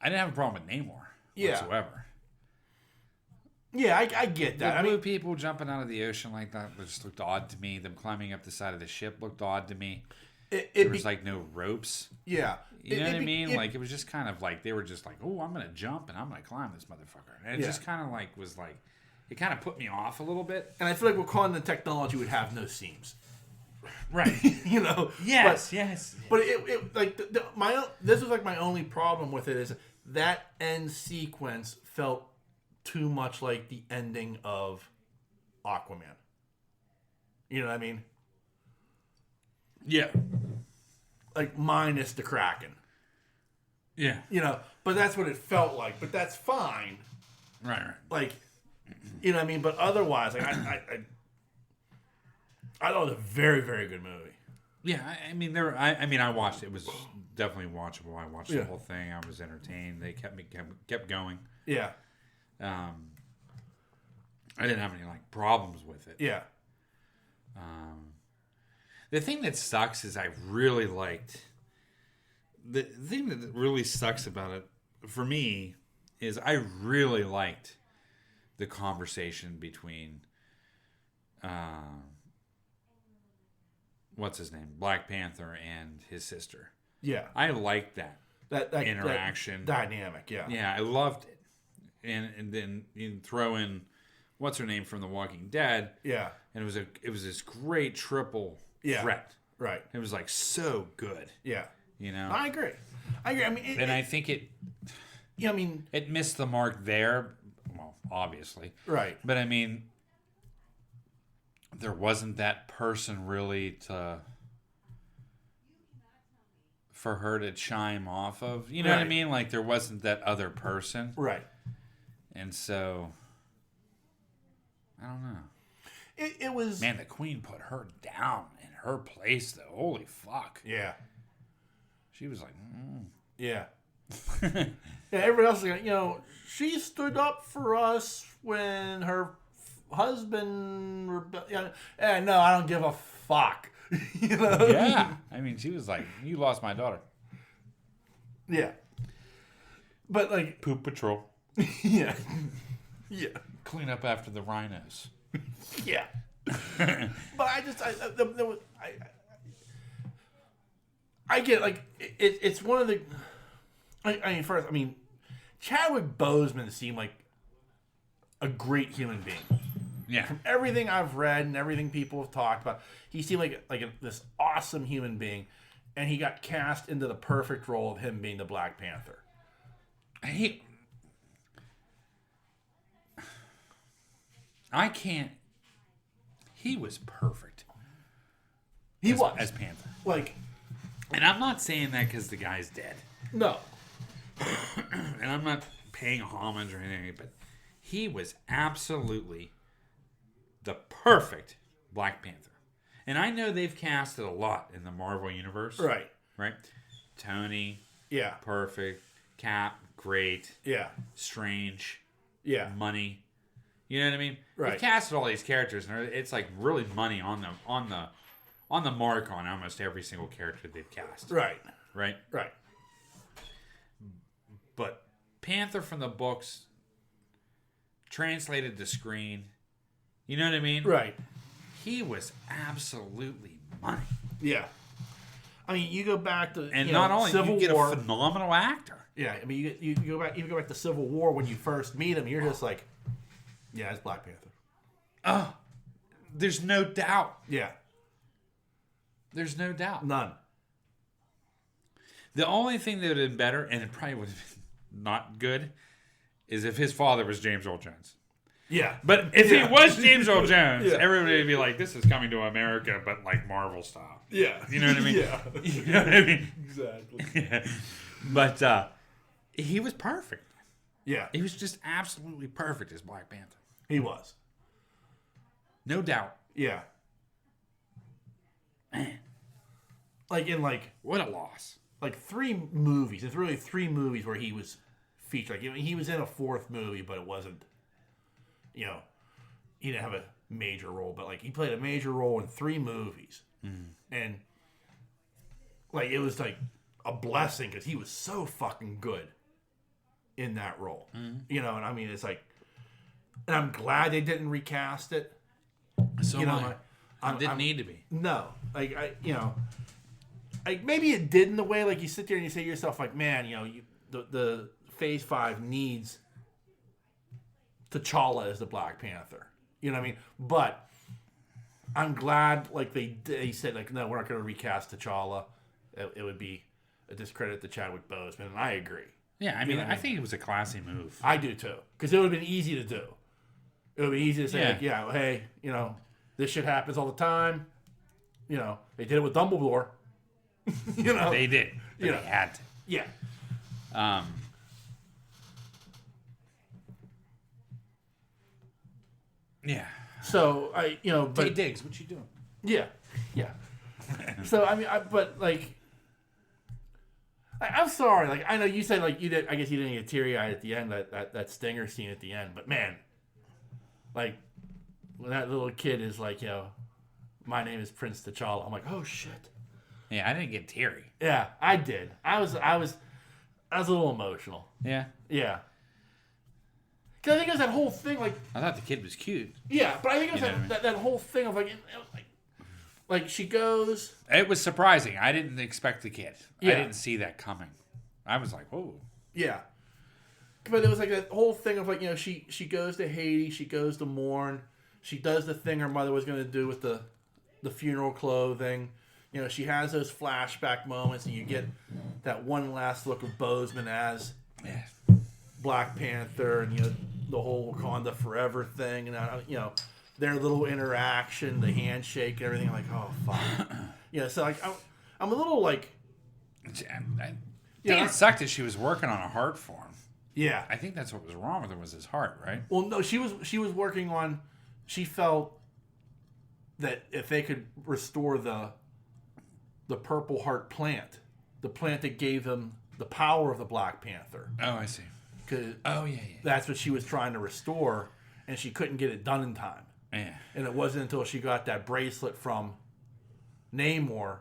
I didn't have a problem with Namor whatsoever. Yeah, I get that. The blue people jumping out of the ocean like that just looked odd to me. Them climbing up the side of the ship looked odd to me. There was like no ropes. Yeah. You know what I mean? Like, it was just kind of like, they were just like, oh, I'm going to jump and I'm going to climb this motherfucker. And it just kind of like, was like, it kind of put me off a little bit. And I feel like Wakanda technology would have no seams. Right. You know? Yes. But it like, this was like my only problem with it is that end sequence felt too much like the ending of Aquaman. You know what I mean? Yeah. Like, minus the Kraken. Yeah. You know, but that's what it felt like. But that's fine. Right. Like, you know what I mean? But otherwise, like, I thought it was a very, very good movie. Yeah, I mean, I watched it. It was definitely watchable. I watched the whole thing. I was entertained. They kept going. Yeah. I didn't have any like problems with it. Yeah. The thing that sucks is I really liked the thing that really sucks about it for me is I really liked the conversation between what's his name, Black Panther and his sister. Yeah. I liked that interaction, that dynamic. Yeah. Yeah, I loved it. And then you throw in what's her name from The Walking Dead. Yeah. And it was this great triple threat. Right. It was like so good. Yeah. You know. I agree. I mean, I think it. Yeah, I mean, it missed the mark there. Well, obviously. Right. But I mean, there wasn't that person really for her to chime off of. You know what I mean? Like, there wasn't that other person. Right. And so, I don't know. It was... Man, the Queen put her down in her place, though. Holy fuck. Yeah. She was like, Yeah. Yeah, everybody else is like, you know, she stood up for us when her husband rebelled. Yeah, no, I don't give a fuck. You know? Yeah. I mean, she was like, you lost my daughter. Yeah. But, like... Poop patrol. Yeah. Yeah. Clean up after the rhinos. Yeah. But I get, like, it's one of the... I mean, Chadwick Boseman seemed like a great human being. Yeah. From everything I've read and everything people have talked about, he seemed like this awesome human being, and he got cast into the perfect role of him being the Black Panther. He was perfect. He was. As Panther. Like... And I'm not saying that because the guy's dead. No. And I'm not paying homage or anything, but he was absolutely the perfect Black Panther. And I know they've casted a lot in the Marvel Universe. Right. Right? Tony. Yeah. Perfect. Cap. Great. Yeah. Strange. Yeah. Money. You know what I mean? Right. They've casted all these characters, and it's like really money on the mark on almost every single character they've cast. Right. Right? Right. But Panther from the books translated to screen. You know what I mean? Right. He was absolutely money. Yeah. I mean, you go back to not only Civil you get War. a phenomenal actor. Yeah, I mean, you go back to Civil War when you first meet him. You're just like, yeah, it's Black Panther. Oh, There's no doubt. Yeah. There's no doubt. None. The only thing that would have been better, and it probably would have been not good, is if his father was James Earl Jones. Yeah. But if he was James Earl Jones, everybody would be like, this is Coming to America, but like Marvel style. Yeah. You know what I mean? Yeah. You know what I mean? Exactly. Yeah. But he was perfect. Yeah. He was just absolutely perfect as Black Panther. He was. No doubt. Yeah. Man. What a loss. Like 3 movies. It's really 3 movies where he was featured. Like, he was in a 4th movie, but it wasn't, he didn't have a major role. But, like, he played a major role in 3 movies. Mm. And, like, it was, like, a blessing because he was so fucking good in that role. Mm. And I mean, it's like, and I'm glad they didn't recast it. So it didn't need to be. No. Like, like maybe it did in the way, like you sit there and you say to yourself, like, man, the Phase 5 needs T'Challa as the Black Panther. You know what I mean? But I'm glad, like, they said, like, no, we're not going to recast T'Challa. It would be a discredit to Chadwick Boseman, and I agree. Yeah, I mean, I think it was a classy move. I do too, because it would have been easy to do. It would be easy to say, hey, this shit happens all the time. They did it with Dumbledore. They did. They had to. Yeah. Yeah. So but Tay Diggs, what you doing? Yeah. So I mean, I'm sorry. Like, I know you said, like, you did. I guess you didn't get teary-eyed at the end, that stinger scene at the end. But man, like, when that little kid is like, my name is Prince T'Challa, I'm like, oh shit. Yeah, I didn't get teary. Yeah, I did. I was a little emotional. Yeah. Yeah. Because I think it was that whole thing, like, I thought the kid was cute. Yeah, but I think it was that whole thing of like she goes. It was surprising. I didn't expect the kid. Yeah. I didn't see that coming. I was like, whoa. Yeah. But it was like that whole thing of like, she goes to Haiti, she goes to mourn, she does the thing her mother was going to do with the funeral clothing. She has those flashback moments, and you get that one last look of Boseman as Black Panther, and the whole Wakanda Forever thing, and their little interaction, the handshake, and everything. I'm like, oh fuck. So like I'm a little like. I think it sucked that she was working on a heart for him. Yeah, I think that's what was wrong with her, was his heart, right? Well, no, she was working on. She felt that if they could restore the Purple Heart plant, the plant that gave them the power of the Black Panther. Oh, I see. Yeah. That's what she was trying to restore, and she couldn't get it done in time. Yeah. And it wasn't until she got that bracelet from Namor.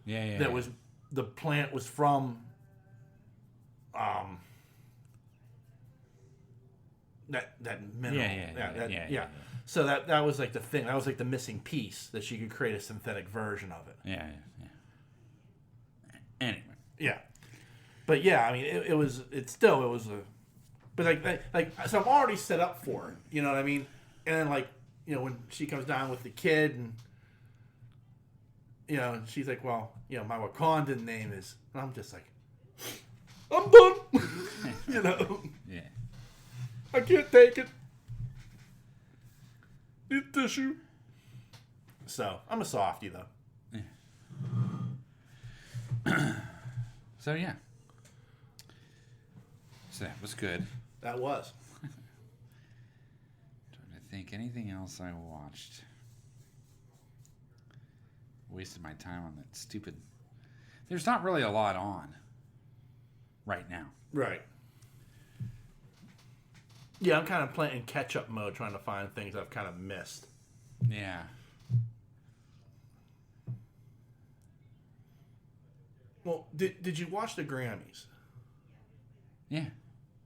That was the plant was from. That mineral. Yeah. So that was like the thing. That was like the missing piece that she could create a synthetic version of it. Yeah. Anyway. Yeah. But yeah, I mean, it was a, but like so I'm already set up for it. You know what I mean? And then like, when she comes down with the kid and, and she's like, well, my Wakandan name is, and I'm just like, I'm done. Yeah. I can't take it. Need tissue. So I'm a softie though. Yeah. So yeah. So that was good. That was. Trying to think anything else I watched. Wasted my time on that stupid. There's not really a lot on right now. Right. Yeah, I'm kind of playing catch-up mode, trying to find things I've kind of missed. Yeah. Well, did you watch the Grammys? Yeah.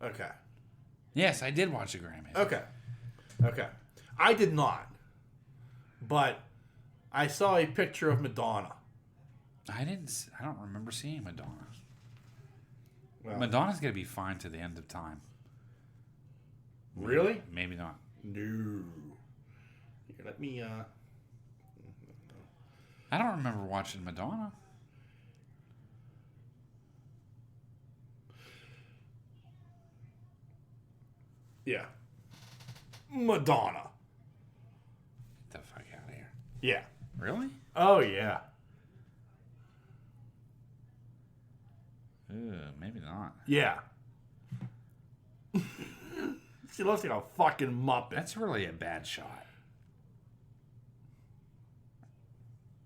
Okay. Yes, I did watch the Grammys. Okay. I did not. But I saw a picture of Madonna. I don't remember seeing Madonna. Well, Madonna's going to be fine to the end of time. Really? Maybe not. No. Here, let me. I don't remember watching Madonna. Yeah. Madonna. Get the fuck out of here. Yeah. Really? Oh, yeah. Maybe not. Yeah. She looks like a fucking Muppet. That's really a bad shot.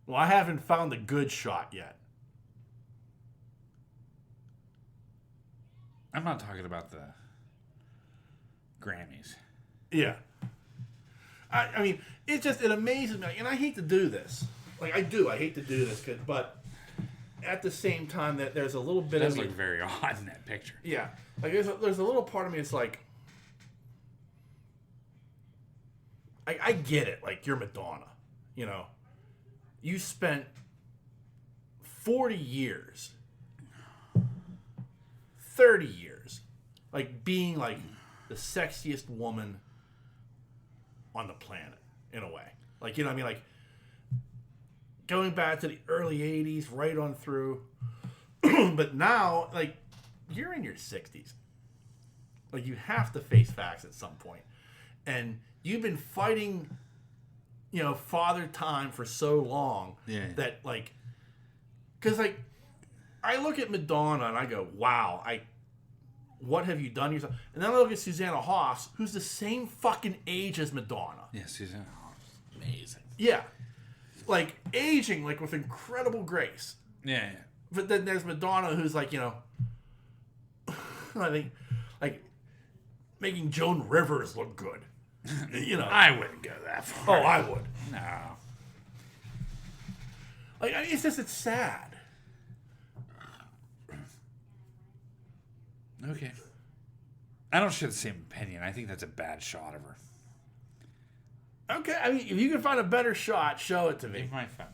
Well, I haven't found the good shot yet. I'm not talking about the Grammys. Yeah. I mean, it amazes me. And I hate to do this. Like, I hate to do this. But at the same time, that there's a little bit of... It does look very odd in that picture. Yeah. Like, there's a little part of me that's like... I get it. Like, you're Madonna. You know? You spent 40 years, 30 years, like, being, like, the sexiest woman on the planet, in a way. Like, you know what I mean? Like, going back to the early 80s, right on through. But now, like, you're in your 60s. Like, you have to face facts at some point. And you've been fighting, you know, father time for so long that, like, because, like, I look at Madonna and I go, wow, what have you done yourself? And then I look at Susanna Hoffs, who's the same fucking age as Madonna. Yeah, Susanna Hoffs, amazing. Yeah, like, aging, like, with incredible grace. Yeah. But then there's Madonna, who's, like, you know, I think, like, making Joan Rivers look good. You know, I wouldn't go that far. Oh, I would. No. Like, I mean, it's sad. Okay. I don't share the same opinion. I think that's a bad shot of her. Okay, I mean, if you can find a better shot, show it to me. You might find.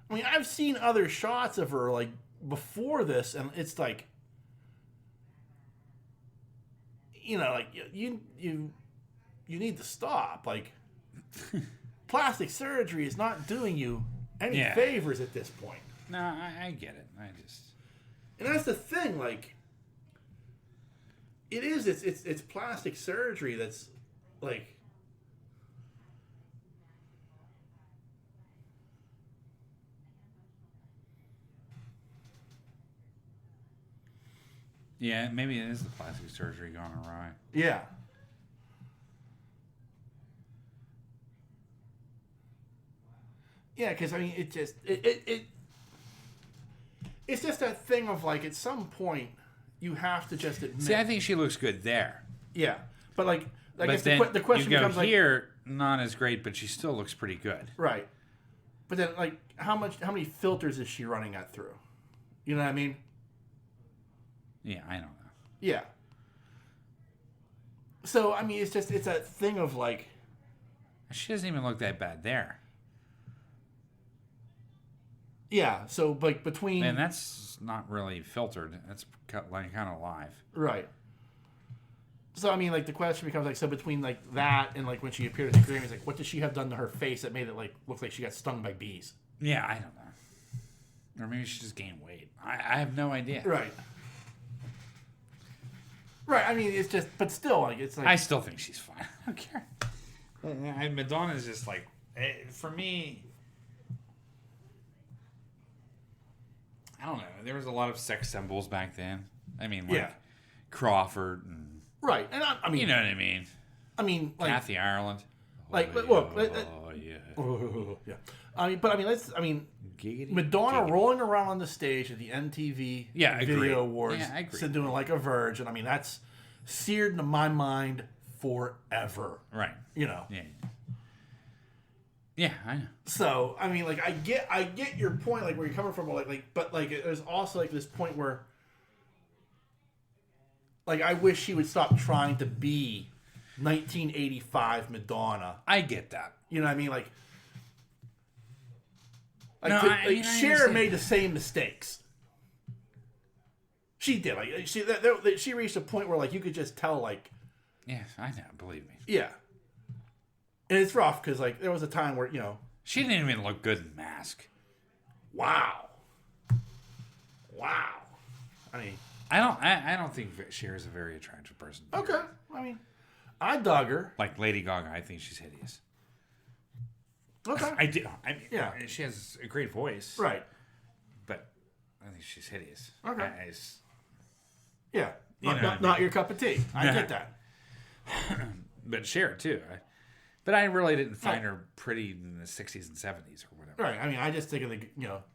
I mean, I've seen other shots of her, like, before this, and it's like, you know, like, you need to stop. Like, plastic surgery is not doing you any favors at this point. No, I get it. And that's the thing, like, it's plastic surgery that's, like, yeah, maybe it is the plastic surgery gone awry. Yeah. Yeah, because, I mean, it's just that thing of, like, at some point, you have to just admit. See, I think she looks good there. Yeah. But, like, I guess then the question you go becomes, here, not as great, but she still looks pretty good. Right. But then, like, how many filters is she running that through? You know what I mean? Yeah, I don't know. Yeah. So, I mean, it's that thing of, like... She doesn't even look that bad there. Yeah, so, like, between... And that's not really filtered. That's like kind of live. Right. So, I mean, like, the question becomes, like, so between, like, that and, like, when she appeared at the Grammys, like, what did she have done to her face that made it, like, look like she got stung by bees? Yeah, I don't know. Or maybe she just gained weight. I have no idea. Right. Right, I mean, it's just... But still, like, it's like... I still think she's fine. I don't care. Madonna's just, like... For me... I don't know. There was a lot of sex symbols back then. I mean, like... Crawford and... Right, and I mean... You know what I mean? I mean, like... Kathy Ireland. Like, look... Oh, yeah. Oh, yeah. I mean, but, I mean, let's... I mean... Giggity, Madonna giggity. rolling around on the stage at the MTV Video Awards, doing like a virgin. I mean, that's seared into my mind forever. Right. You know. Yeah. Yeah, I know. So, I mean, like, I get your point, like, where you're coming from, but, like, there's also, like, this point where, like, I wish she would stop trying to be 1985 Madonna. I get that. You know what I mean? Like, Like, no, Cher made the same mistakes. She did. Like she reached a point where like you could just tell like. Yeah, I know. Believe me. Yeah. And it's rough because like there was a time where she didn't even look good in Mask. Wow. I mean, I don't think Cher is a very attractive person. Okay. I mean, I dug her. Like Lady Gaga, I think she's hideous. Okay. I do. I mean, yeah, she has a great voice. Right. But I think she's hideous. Okay. Yeah. Not your cup of tea. I get that. But Cher too. But I really didn't find her pretty in the 60s and 70s or whatever. Right. I mean, I just think of the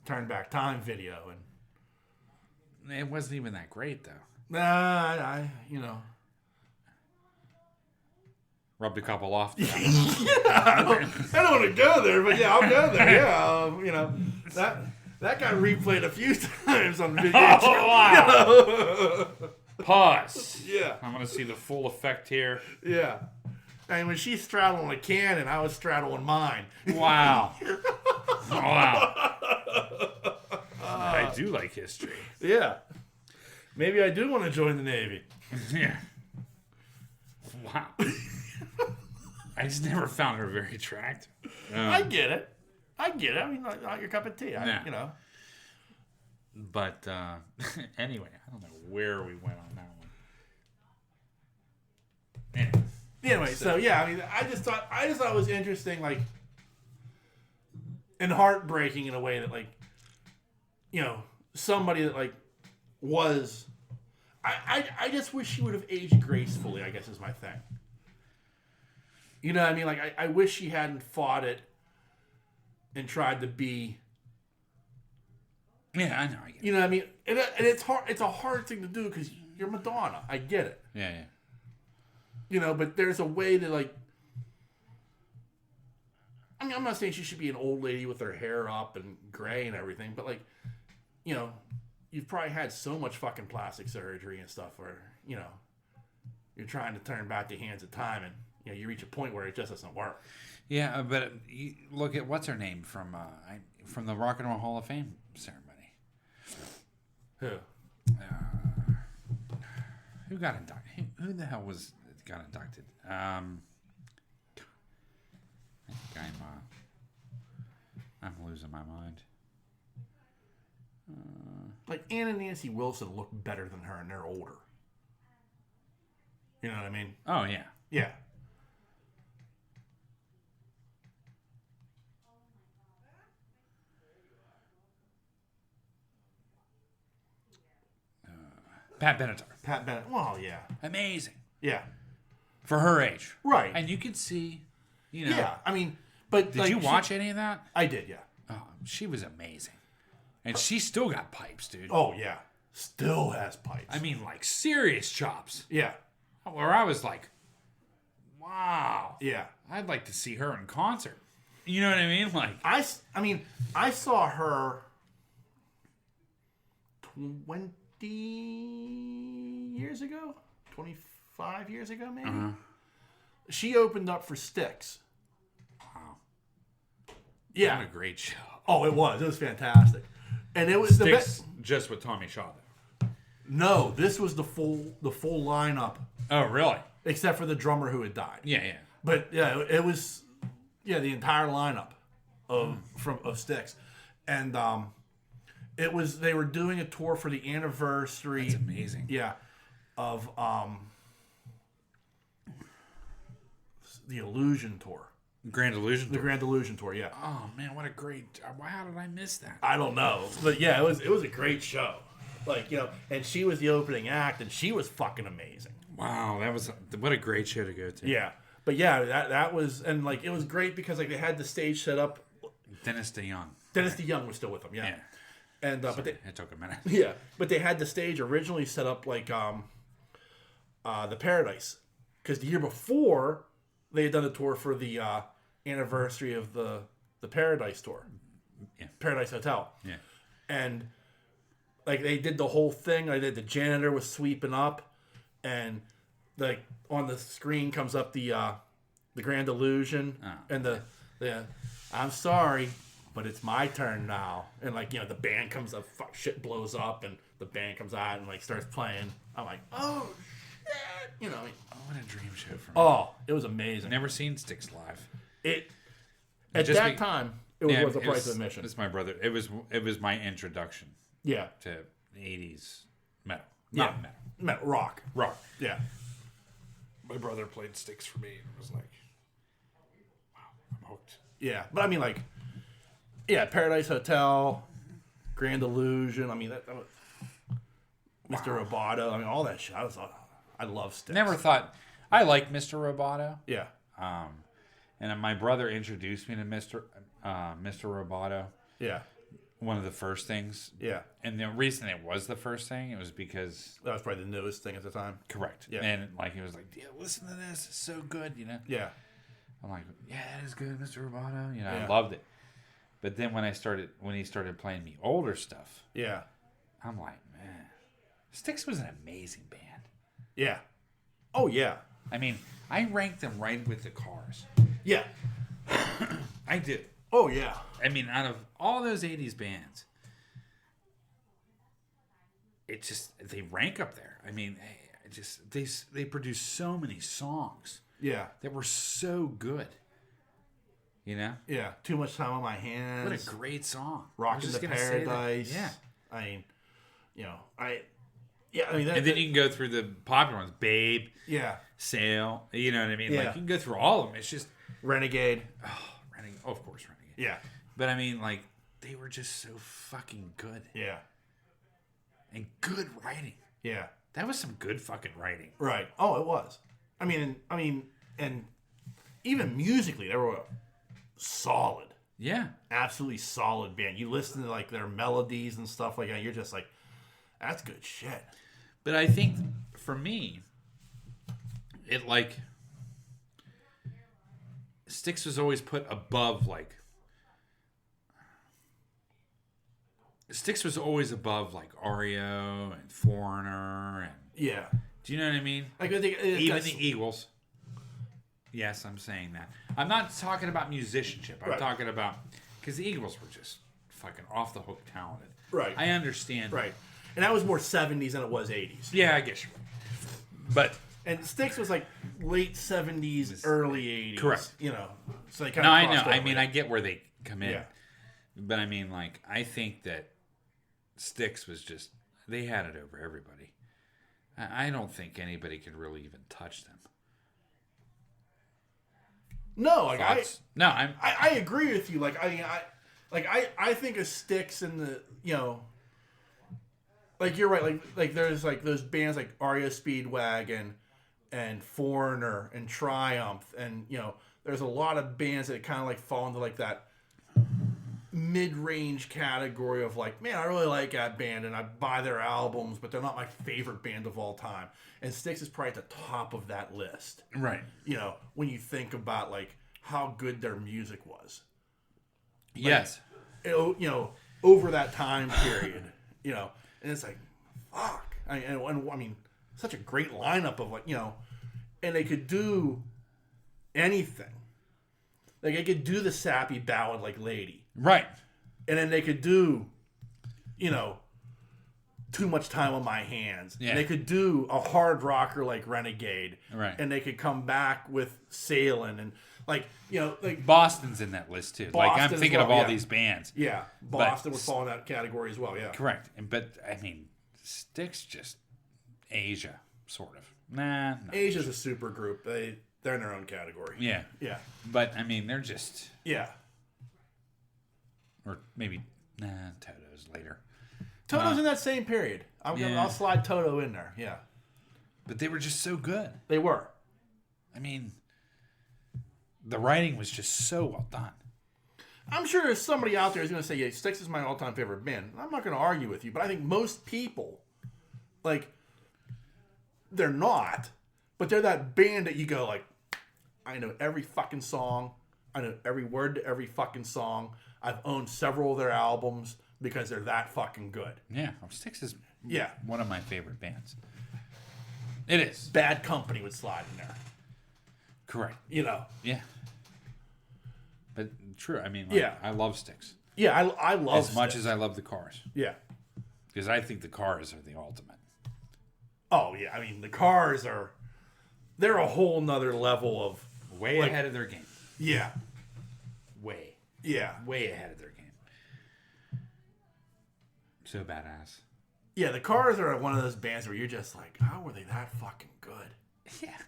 Turn Back Time video and it wasn't even that great though. Nah, rubbed a couple off. I don't want to go there, but yeah, I'll go there. Yeah, that got replayed a few times on video. Oh, wow. Pause. Yeah. I'm going to see the full effect here. Yeah. And when she's straddling a cannon, I was straddling mine. Wow. Wow. I do like history. Yeah. Maybe I do want to join the Navy. Yeah. Wow. I just never found her very attractive. I get it. I mean, not your cup of tea. But anyway, I don't know where we went on that one. Anyway, so yeah, I mean, I just thought it was interesting, like, and heartbreaking in a way that, like, somebody that like was. I just wish she would have aged gracefully, I guess is my thing. You know what I mean? Like, I wish she hadn't fought it and tried to be. Yeah, I know. I get it. You know what I mean? And it's hard. It's a hard thing to do because you're Madonna. I get it. Yeah, yeah. But there's a way to, like. I mean, I'm not saying she should be an old lady with her hair up and gray and everything, but, like, you've probably had so much fucking plastic surgery and stuff where, you're trying to turn back the hands of time and, you reach a point where it just doesn't work. Yeah, but you look at what's her name from the Rock and Roll Hall of Fame ceremony. Who? Who got inducted? Who the hell got inducted? I think I'm losing my mind. Like Ann and Nancy Wilson look better than her, and they're older. You know what I mean? Oh yeah. Yeah. Pat Benatar. Well, yeah. Amazing. Yeah. For her age. Right. And you could see, Yeah, I mean, but... Did you watch any of that? I did, yeah. Oh, she was amazing. And she still got pipes, dude. Oh, yeah. Still has pipes. I mean, like, serious chops. Yeah. Where I was like, wow. Yeah. I'd like to see her in concert. You know what I mean? Like... I saw her 20 years ago? 25 years ago, maybe? Uh-huh. She opened up for Styx. Wow. Yeah. What a great show. Oh, it was. It was fantastic. And it was Styx, the best. Just with Tommy Shaw, though. No, this was the full lineup. Oh, really? Except for the drummer who had died. Yeah, yeah. But yeah, it was the entire lineup of Styx. And they were doing a tour for the anniversary. That's amazing. Yeah. Of the Illusion tour. Grand Illusion tour. The Grand Illusion tour, yeah. Oh man, what a great! How did I miss that? I don't know, but yeah, it was a great show. Like, and she was the opening act, and she was fucking amazing. Wow, what a great show to go to. Yeah, but yeah, that was, and like it was great because like they had the stage set up. Dennis DeYoung. Dennis DeYoung was still with them, yeah. And but it took a minute. Yeah, but they had the stage originally set up like the Paradise, because the year before they had done a tour for the anniversary of the Paradise tour, Paradise Hotel. Yeah, and like they did the whole thing. Like the janitor was sweeping up, and like on the screen comes up the Grand Illusion and the I'm sorry, but it's my turn now. And like, the band comes up, shit blows up, and the band comes out and like starts playing. I'm like, oh shit, what a dream show for me. Oh, it was amazing. Never seen Styx live. At that time, it was worth the price of admission. It's my brother. It was my introduction. Yeah. To 80s metal. Not metal. Rock. Yeah. My brother played Styx for me, and it was like, wow, I'm hooked. Yeah, but I mean, like, Paradise Hotel, Grand Illusion. I mean, that was Mr. Roboto. I mean, all that shit. I love Styx. Never thought I liked Mr. Roboto. Yeah. And my brother introduced me to Mr. Roboto. Yeah. One of the first things. Yeah. And the reason it was the first thing, it was because... That was probably the newest thing at the time. Correct. Yeah. And like, it was like, listen to this. It's so good, Yeah. I'm like, that is good, Mr. Roboto. I loved it. But then when he started playing me older stuff... Yeah. I'm like, man, Styx was an amazing band. Yeah. Oh, yeah. I mean, I ranked them right with the Cars. Yeah. I did. Oh, yeah. I mean, out of all those 80s bands, they rank up there. I mean, they produce so many songs. Yeah. That were so good. Yeah. Too Much Time on My Hands. What a great song. Rockin' the Paradise. Yeah. I mean, and then you can go through the popular ones. Babe. Yeah. Sail. You know what I mean? Yeah. Like, you can go through all of them. It's just... Renegade. Oh, Renegade. Oh, of course, Renegade. Yeah. But I mean, like, they were just so fucking good. Yeah. And good writing. Yeah. That was some good fucking writing. Right. Oh, it was. I mean, and even musically, they were solid. Yeah. Absolutely solid band. You listen to, like, their melodies and stuff like that, you're just like, that's good shit. But I think, for me, it, like... Styx was always put above, like... Styx was always above, like, REO and Foreigner and... Yeah. Do you know what I mean? Like, I think even the Eagles. Yes, I'm saying that. I'm not talking about musicianship. I'm talking about... Because the Eagles were just fucking off-the-hook talented. Right. I understand. Right. And that was more 70s than it was 80s. Yeah, I guess you're right. But... And Styx was like late 70s, early 80s. Correct. So they kind of I know. I mean, I get where they come in. Yeah. But I mean, like, I think that Styx was just... They had it over everybody. I don't think anybody could really even touch them. No, like I agree with you. Like, I mean, I think of Styx in the, like, you're right. Like there's like those bands like REO Speedwagon and Foreigner and Triumph, and there's a lot of bands that kind of like fall into like that mid-range category of like, man, I really like that band and I buy their albums, but they're not my favorite band of all time. And Styx is probably at the top of that list. Right. When you think about like how good their music was. Like, yes. Over that time period, and it's like, fuck. I mean, such a great lineup of like, and they could do anything. Like, they could do the sappy ballad like Lady. Right. And then they could do, Too Much Time on My Hands. Yeah. And they could do a hard rocker like Renegade. Right. And they could come back with Sailin' and like, like Boston's in that list too. Like, I'm thinking of all these bands. Yeah. Boston would fall in that category as well, yeah. Correct. But I mean, Styx just Asia, sort of. Nah. Asia's a super group. They're in their own category. Yeah. Yeah. But I mean, they're just... Yeah. Or maybe... Toto's later. Toto's in that same period. I'll slide Toto in there. Yeah. But they were just so good. They were. I mean, the writing was just so well done. I'm sure there's somebody out there who's going to say, yeah, Styx is my all-time favorite band. I'm not going to argue with you, but I think most people, like, they're not, but they're that band that you go, like, I know every fucking song. I know every word to every fucking song. I've owned several of their albums because they're that fucking good. Yeah. Styx is one of my favorite bands. It is. Bad Company would slide in there. Correct. Yeah. But true. I mean, like, I love Styx. Yeah, I love as much as I love the Cars. Yeah. Because I think the Cars are the ultimate. Oh, yeah. I mean, the Cars they're a whole nother level of... Way ahead of their game. Yeah. Way. Yeah. Way ahead of their game. So badass. Yeah, the Cars are one of those bands where you're just like, how were they that fucking good? Yeah.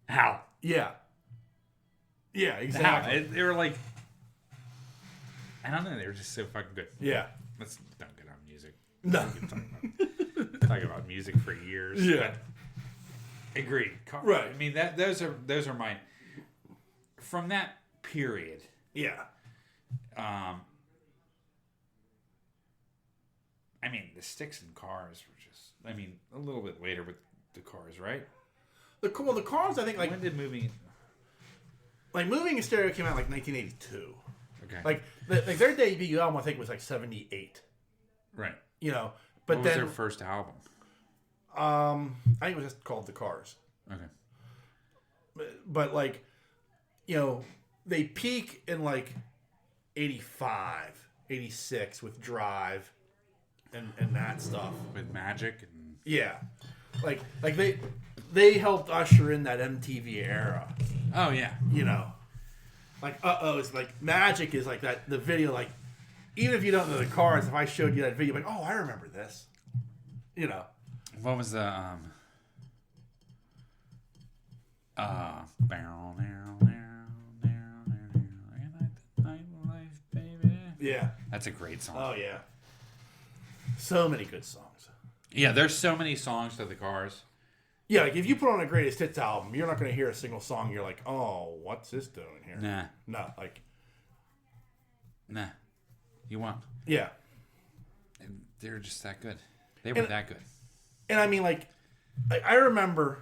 How? Yeah. Yeah, exactly. They were like... I don't know. They were just so fucking good. Yeah. Let's don't get on music. No. We can talk about music for years. Yeah. Agreed. Right. I mean, those are my... From that period... Yeah. I mean, the Styx and Cars were just... I mean, a little bit later with the Cars, right? The Cars, I think, like... When did Moving... Like, Moving in Stereo came out, like, 1982. Okay. Like their debut album, I think, was, like, 78. Right. You know, but what then... was their first album? I think it was just called The Cars. Okay. But like, you know, they peak in, like, 85, 86 with Drive and that stuff. With Magic and... Yeah. Like they helped usher in that MTV era. Oh, yeah. You know. Like, it's like Magic is like that, the video, like, even if you don't know the Cars, if I showed you that video, like, oh, I remember this. You know. What was the, Yeah. That's a great song. Oh, yeah. So many good songs. Yeah, there's so many songs to the Cars. Yeah, like if you put on a greatest hits album, you're not going to hear a single song. You're like, oh, what's this doing here? Nah. No, like. Nah. You won't. Yeah. And they're just that good. They were that good. And I mean, like, I remember.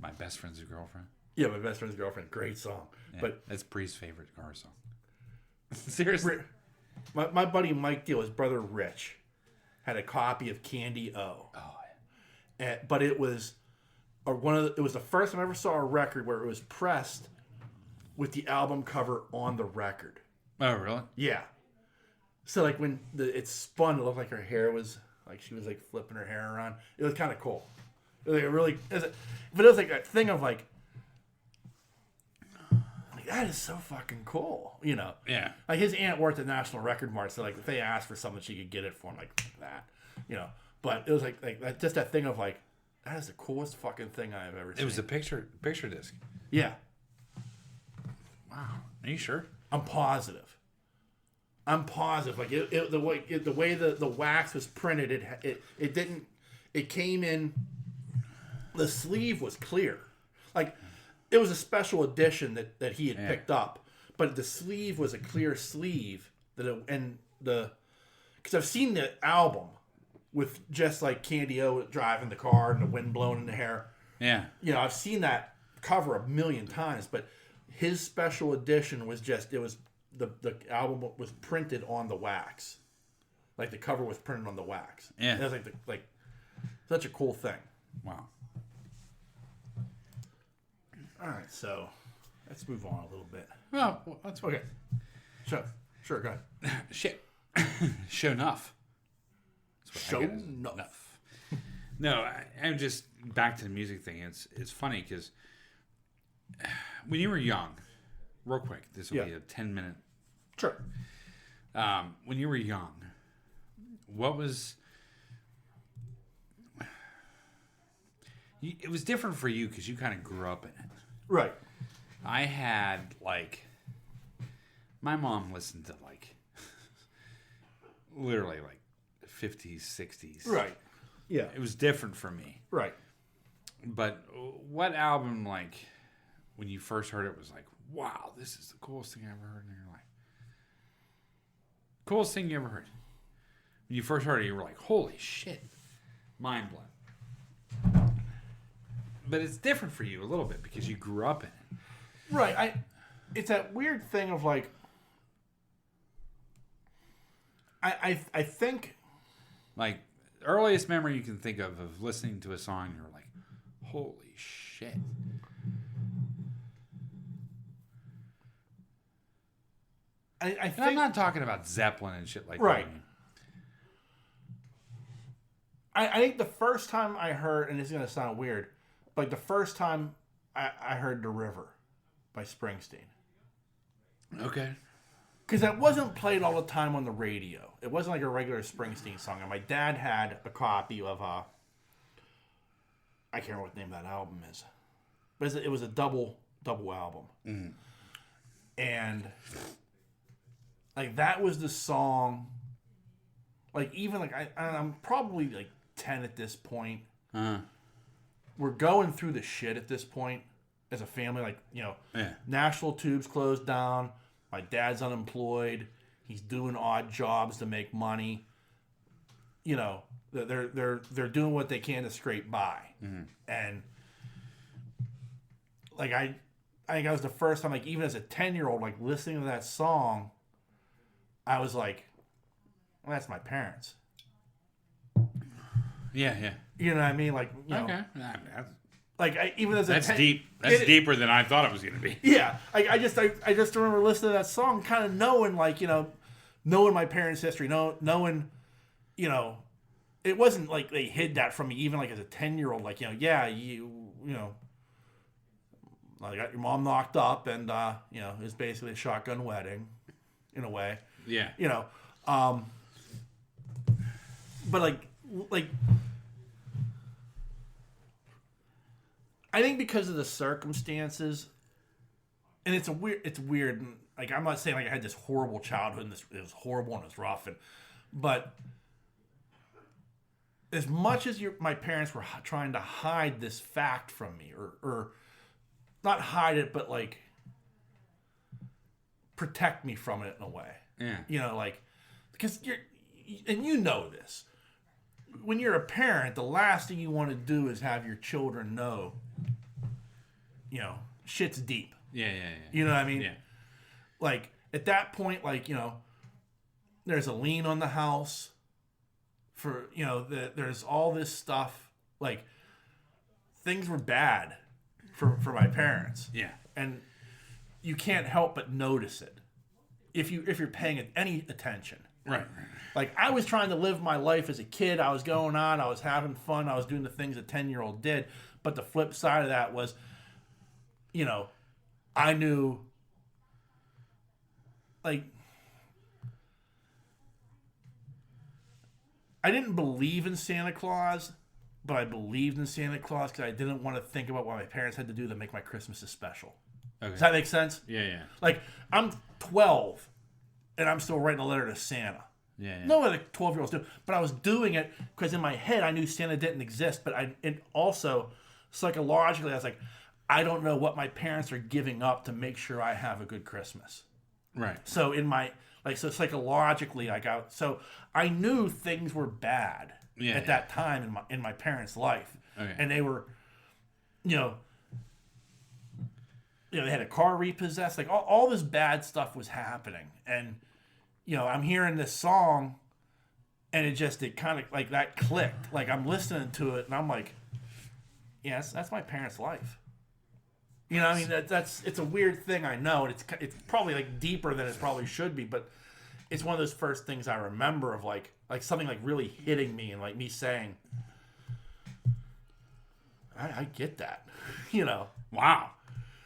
My Best Friend's Girlfriend. Yeah, My Best Friend's Girlfriend. Great song. Yeah, but that's Bree's favorite Cars song. Seriously. My buddy Mike Deal, his brother Rich, had a copy of Candy O. Oh, But it was it was the first time I ever saw a record where it was pressed with the album cover on the record. Oh, really? Yeah. So like when it spun, it looked like her hair was like she was like flipping her hair around. It was kind of cool. It was like but it was like that thing of like that is so fucking cool, you know? Yeah. Like his aunt worked at National Record Mart, so like if they asked for something, she could get it for him like that, you know? But it was like that, just that thing of like, that is the coolest fucking thing I've ever seen. It was a picture disc. Yeah. Wow. Are you sure? I'm positive. Like the way the wax was printed, it came in. The sleeve was clear, like it was a special edition that he had picked up, but the sleeve was a clear sleeve because I've seen the album with just like Candy O driving the car and the wind blowing in the hair. Yeah. You know, I've seen that cover a million times, but his special edition was the album was printed on the wax. Like the cover was printed on the wax. Yeah. And it was like such a cool thing. Wow. All right, so let's move on a little bit. Well, that's okay. Sure, go ahead. Shit. Show enough. Show enough. No, I'm just back to the music thing. It's funny because when you were young, real quick, this will be a 10-minute. Sure. When you were young, what was? It was different for you because you kind of grew up in it. Right. I had my mom listened to literally 50s, 60s. Right. Yeah. It was different for me. Right. But what album, when you first heard it, was like, wow, this is the coolest thing I ever heard in your life? Coolest thing you ever heard. When you first heard it, you were like, holy shit. Mind blown. But it's different for you a little bit because you grew up in it. Right. It's that weird thing of I think earliest memory you can think of listening to a song, you're like, holy shit. I think I'm not talking about Zeppelin and shit like right. that. I think the first time I heard, and it's gonna sound weird, but the first time I heard "The River" by Springsteen. Okay. Because that wasn't played all the time on the radio. It wasn't like a regular Springsteen song. And my dad had a copy of I can't remember what the name of that album is, but it was a double album, and like that was the song. Like even like I'm probably like 10 at this point. We're going through the shit at this point as a family. Like Nashville Tube's closed down. My dad's unemployed. He's doing odd jobs to make money. You know, they're doing what they can to scrape by. And like I think that was the first time, like even as a 10-year-old, like listening to that song, I was like, well, that's my parents. Yeah. You know what I mean? Like, you know, okay. Like even as that's deep. That's deeper than I thought it was going to be. Yeah, I just remember listening to that song, kind of knowing knowing my parents' history, knowing, it wasn't like they hid that from me. Even like as a 10-year-old, like I got your mom knocked up, and it was basically a shotgun wedding, in a way. Yeah. But like. I think because of the circumstances, and it's weird. And like I'm not saying like I had this horrible childhood and it was horrible and it was rough, but as much as my parents were trying to hide this fact from me, or not hide it, but like protect me from it in a way. Yeah. Like because you know this. When you're a parent, the last thing you want to do is have your children know, shit's deep. Yeah. You know what I mean? Yeah. Like, at that point, like, there's a lien on the house for, there's all this stuff. Like, things were bad for my parents. Yeah. And you can't help but notice it if you're paying any attention. Right. Like, I was trying to live my life as a kid. I was going on. I was having fun. I was doing the things a 10-year-old did. But the flip side of that was, I knew, like, I didn't believe in Santa Claus, but I believed in Santa Claus because I didn't want to think about what my parents had to do to make my Christmases special. Okay. Does that make sense? Yeah. Like, I'm 12, and I'm still writing a letter to Santa. Yeah. No other 12-year-olds do. But I was doing it because in my head I knew Santa didn't exist. But it also, psychologically, I was like, I don't know what my parents are giving up to make sure I have a good Christmas. Right. So psychologically, so I knew things were bad at that time in my parents' life. Okay. And they were, they had a car repossessed. Like all this bad stuff was happening. And I'm hearing this song, and it kind of like that clicked. Like I'm listening to it, and I'm like, yes, that's my parents' life. I mean, it's a weird thing, I know, and it's probably like deeper than it probably should be, but it's one of those first things I remember of like something like really hitting me and like me saying, I get that, Wow,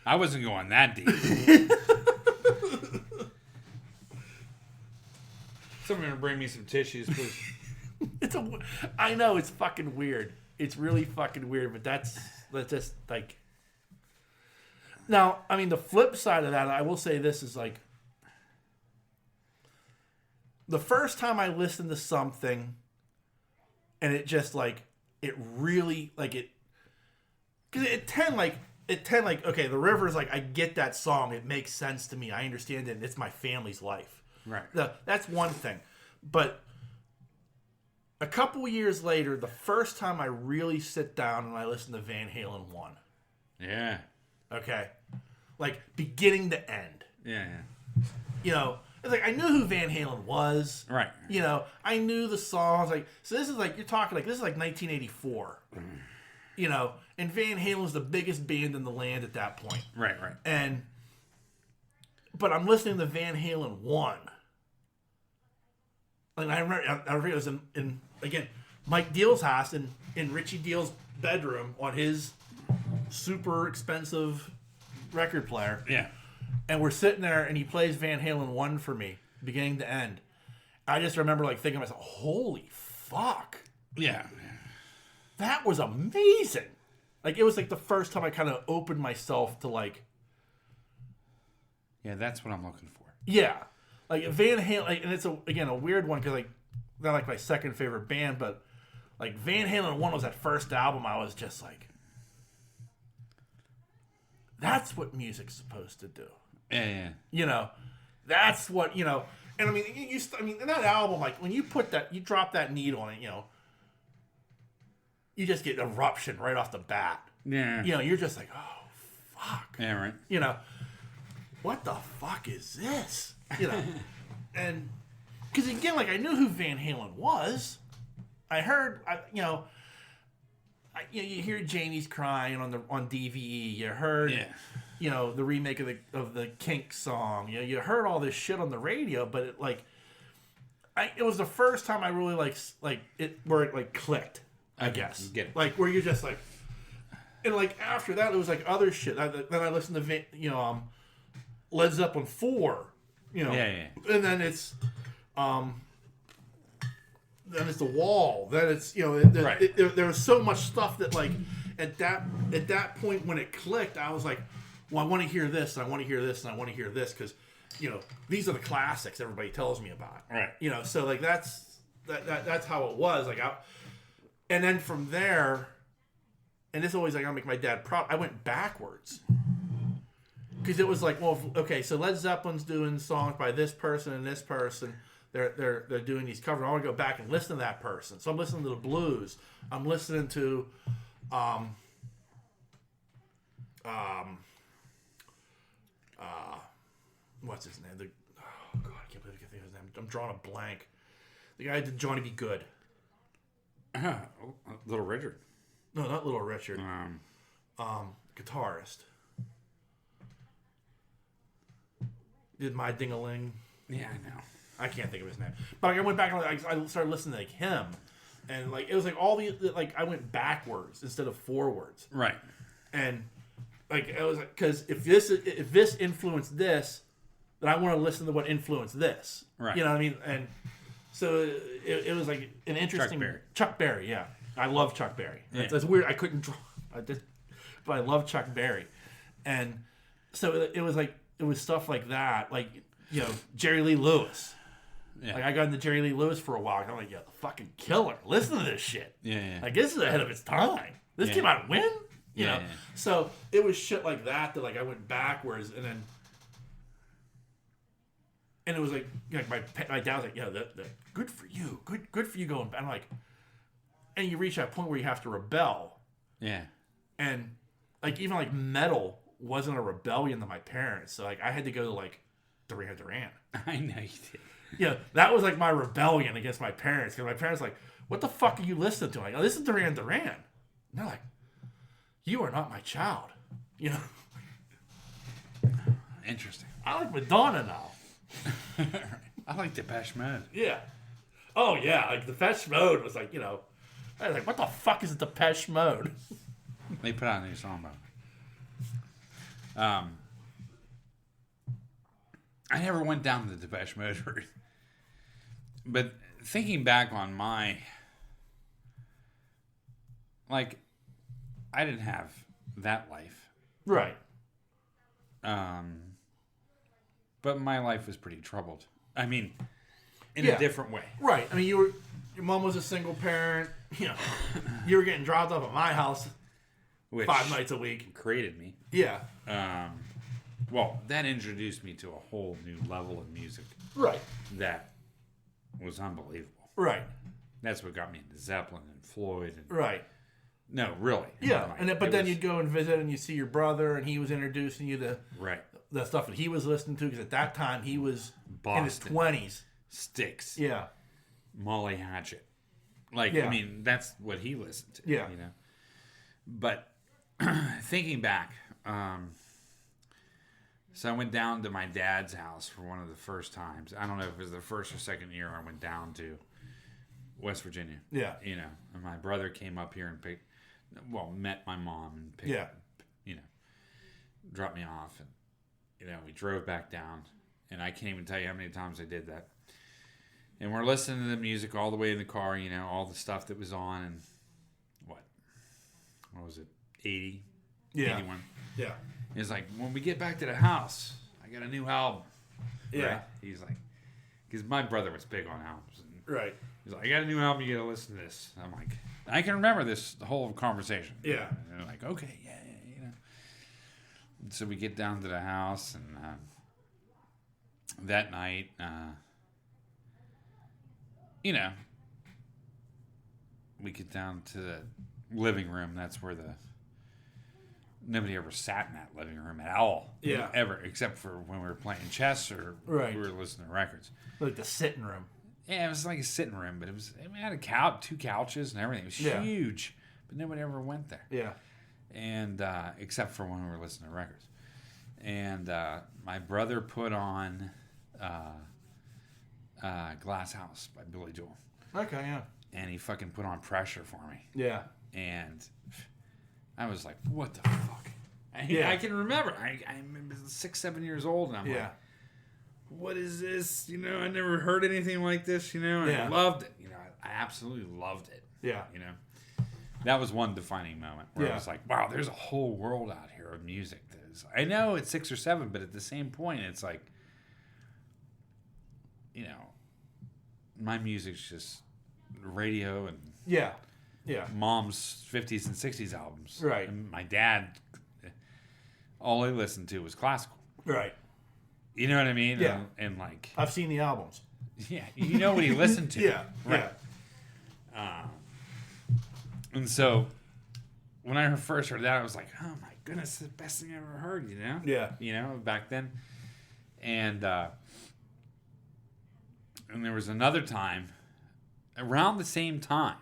I wasn't going that deep. Someone gonna bring me some tissues, please. I know it's fucking weird. It's really fucking weird, but that's just like. Now, I mean, the flip side of that, I will say this is like the first time I listened to something, and it just like it really like it because at 10 okay, The River is like I get that song, it makes sense to me, I understand it, and it's my family's life. Right. That's one thing. But a couple years later, the first time I really sit down and I listen to Van Halen 1. Yeah. Okay? Like, beginning to end. Yeah. It's like, I knew who Van Halen was. Right. I knew the songs. Like, so this is like, you're talking like, this is like 1984. And Van Halen was the biggest band in the land at that point. Right. And But I'm listening to Van Halen 1. And I remember it was in again, Mike Deal's house in Richie Deal's bedroom on his super expensive record player. Yeah. And we're sitting there and he plays Van Halen 1 for me, beginning to end. I just remember like thinking to myself, holy fuck. Yeah. That was amazing. Like it was like the first time I kind of opened myself to like. Yeah, that's what I'm looking for. Yeah. Like Van Halen, like, and it's a weird one because like not like my second favorite band, but like Van Halen 1 was that first album. I was just like, that's what music's supposed to do. Yeah. You know, that's what and I mean, in that album, like when you drop that needle on it, you just get eruption right off the bat. Yeah. You're just like, oh fuck. Yeah, right. What the fuck is this? And because again, like I knew who Van Halen was. I heard, you hear Janie's crying on DVE. You heard, the remake of the Kink song. You heard all this shit on the radio, but it was the first time I really where it like clicked. I guess get it. Like where you're just like, and like after that it was like other shit. Then I listened to Led Zeppelin 4. And then it's the Wall. Then it's there was so much stuff that like at that point when it clicked, I was like, well, I want to hear this, and I want to hear this, and I want to hear this because these are the classics everybody tells me about. Right. So like that's how it was. Like and then from there, and this always like I make my dad proud. I went backwards. Because it was like, well, okay, so Led Zeppelin's doing songs by this person and this person. They're doing these covers. I want to go back and listen to that person. So I'm listening to the blues. I'm listening to, what's his name? Oh God, I can't believe I can't think of his name. I'm drawing a blank. The guy who did Johnny Be Good. Little Richard. No, not Little Richard. Guitarist. Did My Ding-a-Ling. Yeah, I know. I can't think of his name. But I went back and I started listening to like him. And like it was like all the like I went backwards instead of forwards. Right. And like it was because if this influenced this, then I want to listen to what influenced this. Right. You know what I mean? And so it was like an interesting Chuck Berry, yeah. I love Chuck Berry. Yeah. That's weird. I couldn't draw but I love Chuck Berry. And so it was like it was stuff like that, like Jerry Lee Lewis. Yeah. Like I got into Jerry Lee Lewis for a while. And I'm like, the fucking killer. Listen to this shit. Yeah. Like this is ahead of its time. This came out when, you know. So it was shit like that like I went backwards, and it was like my dad was like, the good for you, good for you going back. I'm like, and you reach that point where you have to rebel. Yeah. And like even like metal wasn't a rebellion to my parents, so like I had to go to like Duran. I know you did. Yeah, that was like my rebellion against my parents, because my parents were like, what the fuck are you listening to? I'm like, oh, this is Duran. And they're like, you are not my child. Interesting. I like Madonna now. I like Depeche Mode. Yeah. Oh yeah, like Depeche Mode was like, I was like, what the fuck is Depeche Mode? They put out a new song about it. I never went down the Depeche Mode route. But thinking back on my... Like, I didn't have that life. Right. But my life was pretty troubled. I mean, in a different way. Right. I mean, your mom was a single parent. You were getting dropped off at my house which 5 nights a week. Created me. Yeah. Well, that introduced me to a whole new level of music. Right. That was unbelievable. Right. That's what got me into Zeppelin and Floyd. And, right. No, really. Yeah. But then you'd go and visit and you see your brother, and he was introducing you to the stuff that he was listening to, because at that time he was in his 20s. Styx. Yeah. Molly Hatchet. Like, I mean, that's what he listened to. Yeah. But thinking back, So I went down to my dad's house for one of the first times. I don't know if it was the first or second year I went down to West Virginia. Yeah. You know, and my brother came up here and met my mom and picked, dropped me off. And, we drove back down. And I can't even tell you how many times I did that. And we're listening to the music all the way in the car, all the stuff that was on. And what was it, 80? Yeah. 81? Yeah. He's like, when we get back to the house, I got a new album. Yeah. Right? He's like, because my brother was big on albums. Right. He's like, I got a new album, you got to listen to this. I'm like, I can remember the whole conversation. Yeah. And they're like, okay, yeah. And so we get down to the house, and that night, we get down to the living room. That's where nobody ever sat in that living room at all. Yeah. Ever, except for when we were playing chess or we were listening to records. Like the sitting room. Yeah, it was like a sitting room, but it had a couch, 2 couches and everything. It was huge, but nobody ever went there. Yeah. And except for when we were listening to records. And my brother put on Glass House by Billy Joel. Okay, yeah. And he fucking put on Pressure for me. Yeah. And I was like, what the fuck? I can remember. I'm 6, 7 years old, and I'm like, what is this? I never heard anything like this, and I loved it. I absolutely loved it. Yeah. That was one defining moment where I was like, wow, there's a whole world out here of music. I know it's 6 or 7, but at the same point, it's like, my music's just radio and mom's 50s and 60s albums. Right. And my dad, all he listened to was classical. Right. You know what I mean? Yeah. And like, I've seen the albums. Yeah. You know what he listened to. Yeah. Right. And so when I first heard that, I was like, oh my goodness, it's the best thing I ever heard, Yeah. Back then. And there was another time around the same time.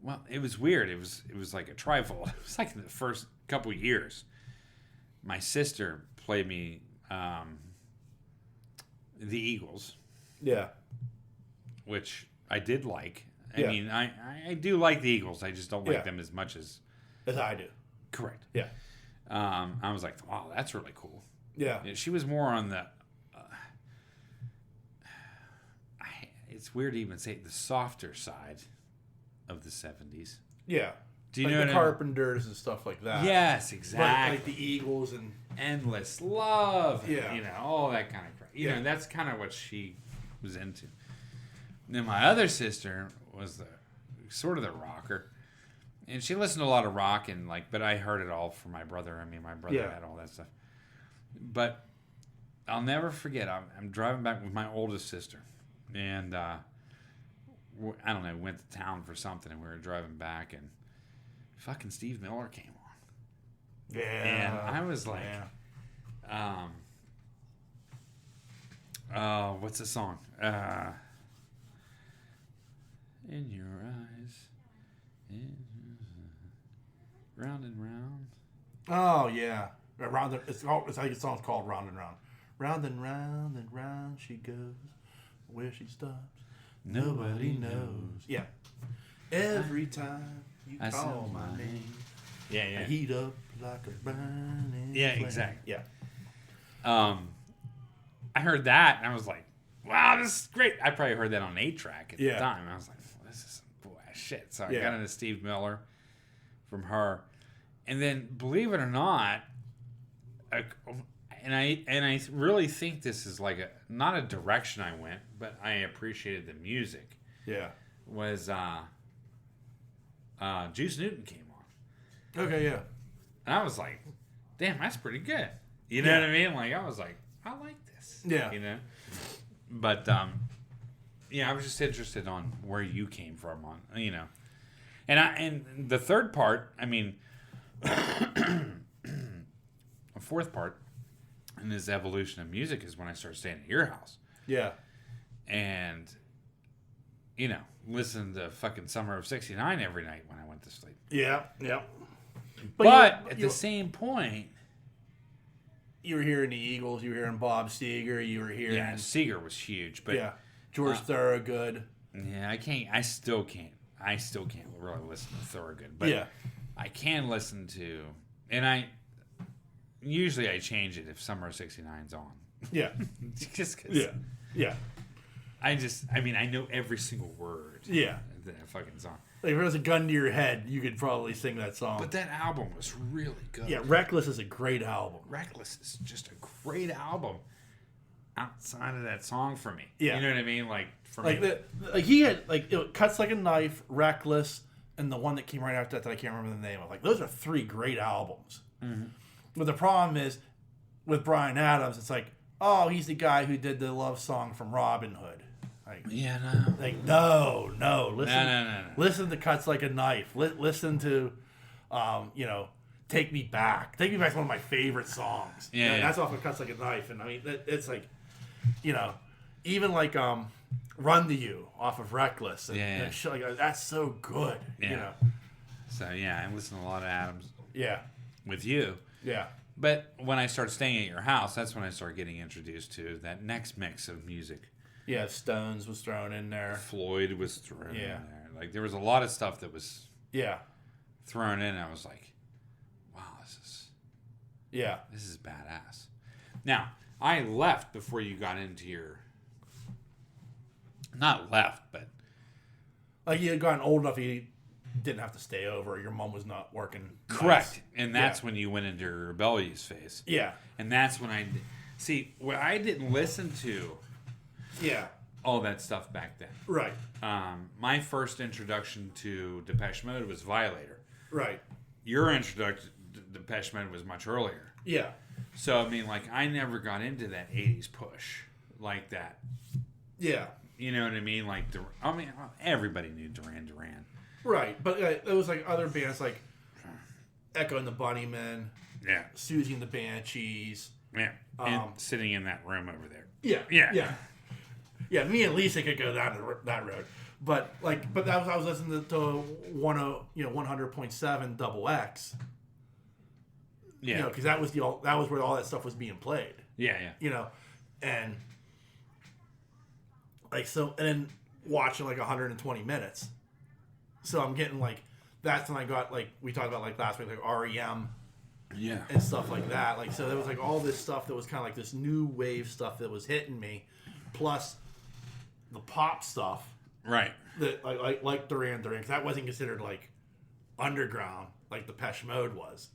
Well, it was weird. It was like a trifold. It was like in the first couple of years. My sister played me the Eagles. Yeah. Which I did like. I mean, I do like the Eagles. I just don't like them as much as I do. Correct. Yeah. I was like, wow, that's really cool. Yeah. She was more on the... it's weird to even say the softer side of the 70s. Yeah. Do you like know the Carpenters and stuff like that? Yes, exactly. Like the Eagles and... Endless Love. Yeah. All that kind of crap. That's kind of what she was into. And then my other sister was sort of the rocker. And she listened to a lot of rock, but I heard it all from my brother. I mean, my brother had all that stuff. But I'll never forget, I'm driving back with my oldest sister. And, I don't know, went to town for something, and we were driving back, and fucking Steve Miller came on. Yeah. And I was like, what's the song? In your eyes, round and round. Oh yeah, I think the song's called Round and Round. Round and round and round she goes. Where she stops, nobody knows. Yeah. Every time you call my name, I heat up like a burning flame. Exactly. Yeah. I heard that and I was like, wow, this is great. I probably heard that on 8-track at the time. And I was like, well, this is some bull ass shit. So I got into Steve Miller from her. And then, believe it or not, and I really think this is like not a direction I went, but I appreciated the music. Yeah. Was Juice Newton came on. Okay, yeah. And I was like, damn, that's pretty good. You know what I mean? Like, I was like, I like this. Yeah. But, I was just interested on where you came from on, And the third part, I mean, a fourth part in this evolution of music is when I started staying at your house. Yeah. And, listen to fucking Summer of '69 every night when I went to sleep. Yeah, yeah. But at the same point, you were hearing the Eagles, you were hearing Bob Seger, you were hearing... Yeah, Seger was huge, but... Yeah, George Thorogood. Yeah, I still can't really listen to Thorogood, but I can listen to... And usually I change it if Summer of '69's on. Yeah. Just because... Yeah. I know every single word. Yeah. Of that fucking song. Like, if there was a gun to your head, you could probably sing that song. But that album was really good. Yeah, Reckless is a great album. Reckless is just a great album outside of that song for me. Yeah. You know what I mean? Like, for me. He had, it Cuts Like a Knife, Reckless, and the one that came right after that I can't remember the name of. Like, those are 3 great albums. Mm-hmm. But the problem is, with Bryan Adams, it's like, oh, he's the guy who did the love song from Robin Hood. Like, no. Listen to Cuts Like a Knife. Listen to, Take Me Back. Take Me Back is one of my favorite songs. Yeah. That's off of Cuts Like a Knife. And I mean, it's like, even like Run to You off of Reckless. And shit like that. That's so good. Yeah. So, I listen to a lot of Adams. Yeah. With you. Yeah. But when I started staying at your house, that's when I started getting introduced to that next mix of music. Yeah, Stones was thrown in there. Floyd was thrown in there. Like, there was a lot of stuff that was thrown in. I was like, wow, this is badass. Now, I left before you got into your... Not left, but... Like, you had gotten old enough you didn't have to stay over. Your mom was not working. Correct. Nice. And that's when you went into your rebellious phase. Yeah. And that's when I... See, what I didn't listen to... Yeah. All that stuff back then. Right. My first introduction to Depeche Mode was Violator. Right. Your introduction to Depeche Mode was much earlier. Yeah. So, I mean, like, I never got into that 80s push like that. Yeah. You know what I mean? Like, everybody knew Duran Duran. Right. But there was, like, other bands like Echo and the Bunnymen. Yeah. Susie and the Banshees. Yeah. And sitting in that room over there. Yeah. Yeah. Yeah, me and Lisa could go down that road, but I was listening to 100.7 Double X. Yeah, because that was where all that stuff was being played. Yeah. And then watching like 120 minutes. So I'm getting like that's when I got like we talked about like last week like REM. Yeah. And stuff like that. Like so there was like all this stuff that was kind of like this new wave stuff that was hitting me, plus the pop stuff, right? That like Duran Duran, because that wasn't considered like underground like Depeche Mode was,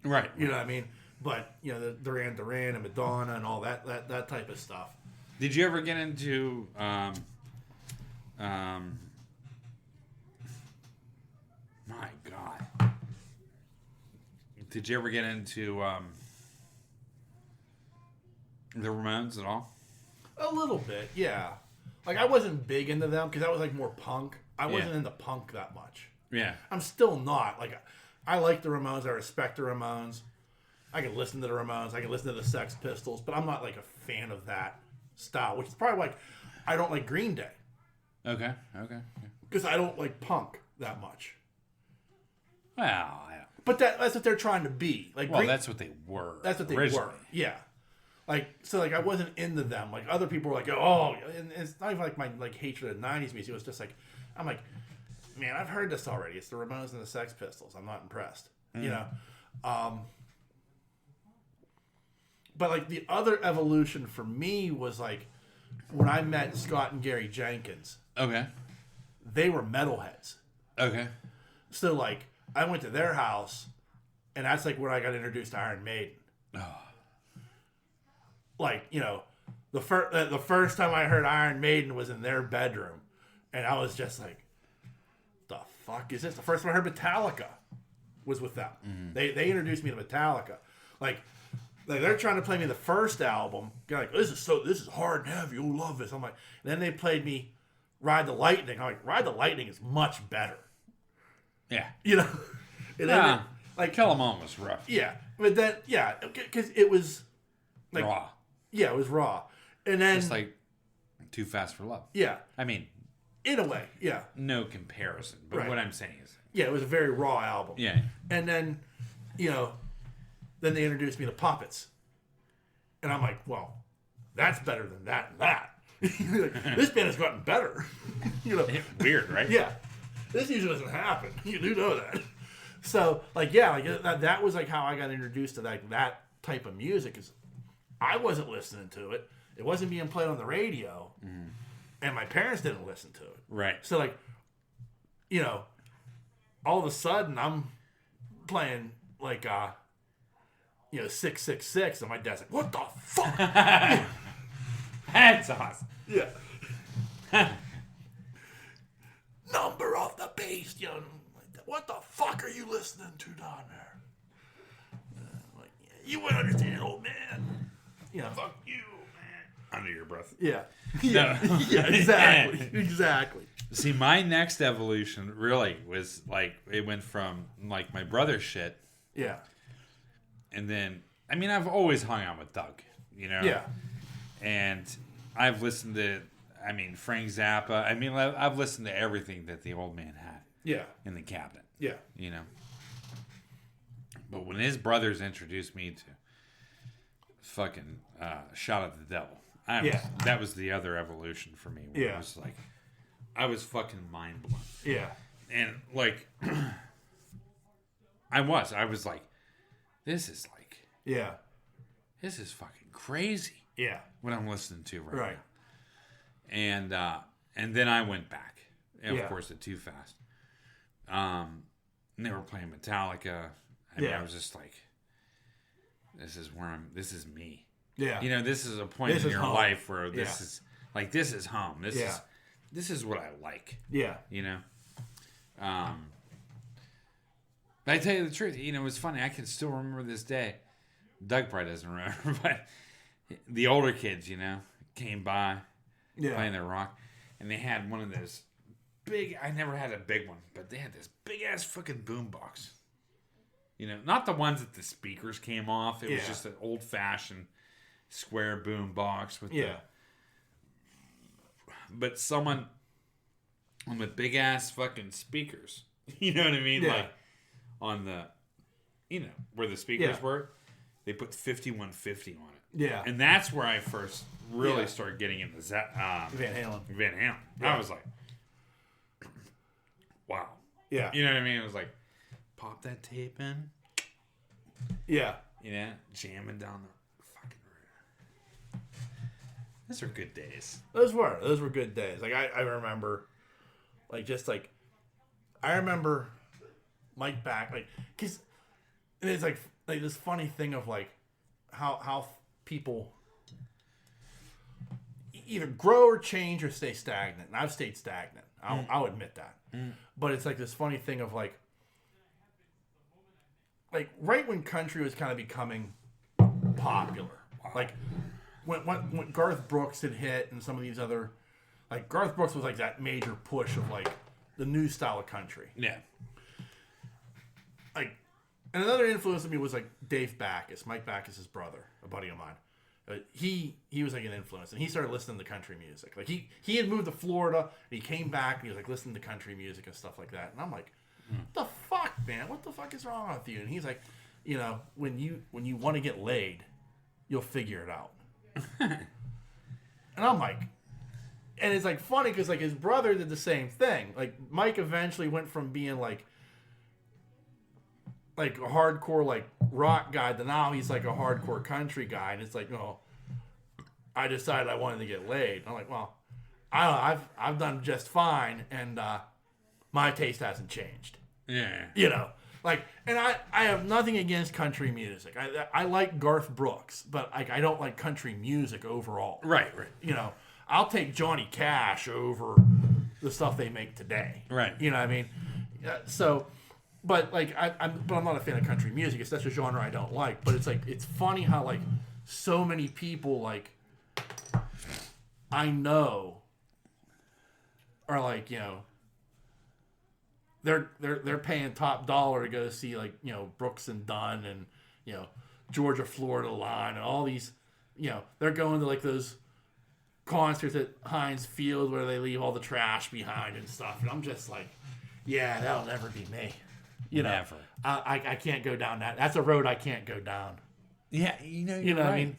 right? You know what I mean? But the Duran Duran and Madonna and all that type of stuff. Did you ever get into my God? Did you ever get into the Ramones at all? A little bit, yeah. Like, I wasn't big into them because that was, like, more punk. I wasn't into punk that much. Yeah. I'm still not. Like, I like the Ramones. I respect the Ramones. I can listen to the Ramones. I can listen to the Sex Pistols. But I'm not, like, a fan of that style, which is probably why I don't like Green Day. Okay. Because I don't like punk that much. Well, yeah. But that's what they're trying to be. Like, that's what they were. That's what they were. Yeah. Like, so, like, I wasn't into them. Like, other people were like, oh, and it's not even like my, like, hatred of 90s music. It was just like, I'm like, man, I've heard this already. It's the Ramones and the Sex Pistols. I'm not impressed. You know? But, like, the other evolution for me was, like, when I met Scott and Gary Jenkins. Okay. They were metalheads. Okay. So, like, I went to their house, and that's, like, when I got introduced to Iron Maiden. Oh. Like, the first time I heard Iron Maiden was in their bedroom, and I was just like, the fuck is this? The first time I heard Metallica was with them. Mm-hmm. They introduced me to Metallica. Like they're trying to play me the first album. They're like, this is hard and heavy. You'll love this. I'm like, and then they played me Ride the Lightning. I'm like, Ride the Lightning is much better. Yeah. And then like Kill 'Em All was rough. Yeah. But then, because it was like... raw. Yeah, it was raw. And then... Just like Too Fast for Love. Yeah. I mean... In a way, yeah. No comparison. But what I'm saying is... Yeah, it was a very raw album. Yeah. And then, then they introduced me to Puppets. And I'm like, well, that's better than that and that. Like, this band has gotten better. Weird, right? Yeah. This usually doesn't happen. You do know that. So, like, yeah, like that was like how I got introduced to like that type of music. Is I wasn't listening to it. It wasn't being played on the radio, and my parents didn't listen to it. Right. So, like, all of a sudden I'm playing like 666, and my dad's like, "What the fuck?" That's awesome. Yeah. Number of the beast, what the fuck are you listening to down there? Like, you wouldn't understand, old man. Fuck you, man. Under your breath. Yeah. Yeah. Yeah, exactly. Exactly. See, my next evolution really was like, it went from like my brother's shit. Yeah. And then, I mean, I've always hung out with Doug, Yeah. And I've listened to, Frank Zappa. I've listened to everything that the old man had. Yeah. In the cabinet. Yeah. But when his brothers introduced me to fucking Shout at the Devil, that was the other evolution for me. Where it was like, I was fucking mind blown. Yeah. And like, I was like, this is like, this is fucking crazy. Yeah. What I'm listening to right now. And then I went back, of course, at Too Fast. And they were playing Metallica. I was just like, this is me. Yeah. This is a point in your life where this is like, this is home. This is what I like. Yeah. But I tell you the truth, it's funny. I can still remember this day. Doug probably doesn't remember, but the older kids, came by playing their rock, and they had one of those big. I never had a big one, but they had this big ass fucking boom box. Not the ones that the speakers came off. It was just an old fashioned square boom box with but someone on the big ass fucking speakers. You know what I mean? Like on the, where the speakers were, they put 5150 on it. Yeah. And that's where I first really started getting into Van Halen. Yeah. I was like, wow. Yeah. You know what I mean? It was like, pop that tape in. Yeah. Jamming down the fucking room. Those are good days. Those were good days. Like, I remember, like, just like, I remember Mike back, like, because it's like this funny thing of like how people either grow or change or stay stagnant. And I've stayed stagnant. I'll admit that. But it's like this funny thing of like right when country was kind of becoming popular, like when Garth Brooks had hit and some of these other, like Garth Brooks was like that major push of like the new style of country. Yeah. Like, and another influence on me was like Dave Backus, Mike Backus' brother, a buddy of mine. He was like an influence, and he started listening to country music. Like he had moved to Florida, and he came back, and he was like listening to country music and stuff like that. And I'm like, what the fuck, man? What the fuck is wrong with you? And he's like, when you want to get laid, you'll figure it out. And I'm like, and it's like funny because like his brother did the same thing. Like Mike eventually went from being like a hardcore like rock guy to now he's like a hardcore country guy, and it's like, I decided I wanted to get laid. And I'm like, well, I don't know, I've done just fine, and my taste hasn't changed. Yeah. Like, and I have nothing against country music. I like Garth Brooks, but I don't like country music overall. Right. I'll take Johnny Cash over the stuff they make today. Right. You know what I mean? So, but like I'm not a fan of country music. It's such a genre I don't like. But it's like it's funny how like so many people like I know are like they're paying top dollar to go see like Brooks and Dunn and Georgia Florida Line and all these they're going to like those concerts at Heinz Field where they leave all the trash behind and stuff, and I'm just like, yeah, that'll never be me. Never. I can't go down that. That's a road I can't go down. Yeah, you know right. what I mean?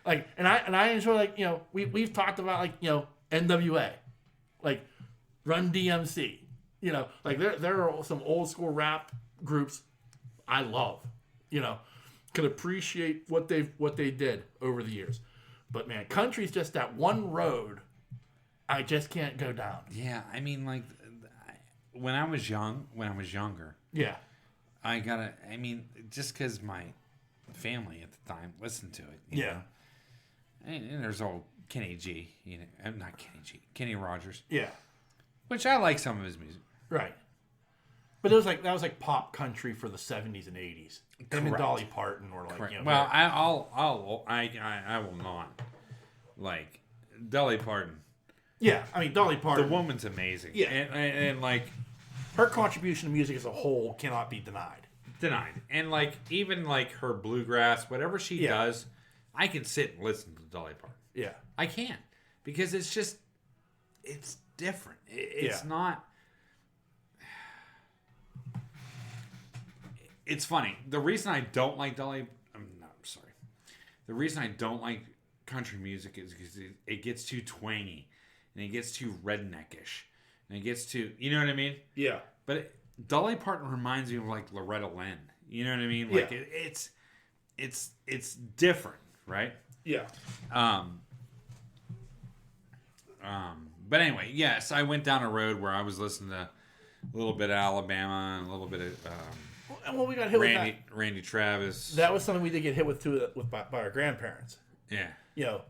Like, and I enjoy, like, you know, we've talked about, like, you know, NWA, like Run DMC, you know, like there are some old school rap groups I love, you know, can appreciate what they did over the years. But man, country's just that one road I just can't go down. Yeah, I mean, like, when I was younger. Yeah. I mean, just because my family at the time listened to it. You know? And there's old Kenny G, you know, not Kenny G, Kenny Rogers. Yeah. Which I like some of his music. Right. But that was like pop country for the 70s and 80s. Him and Dolly Parton were like, correct. You know, well, I will not like Dolly Parton. Yeah, I mean Dolly Parton. The woman's amazing. Yeah, and like her contribution to music as a whole cannot be denied. And like even like her bluegrass, whatever she does, I can sit and listen to Dolly Parton. Yeah, I can because it's different. It's not. It's funny. The reason I don't like The reason I don't like country music is because it gets too twangy, and it gets too redneckish, and it gets too, you know what I mean? Yeah. But Dolly Parton reminds me of like Loretta Lynn. You know what I mean? Like it's different, right? Yeah. But anyway, yes, I went down a road where I was listening to a little bit of Alabama and a little bit of we got hit Randy Travis. That was something we did get hit with too, by our grandparents. Yeah. You know,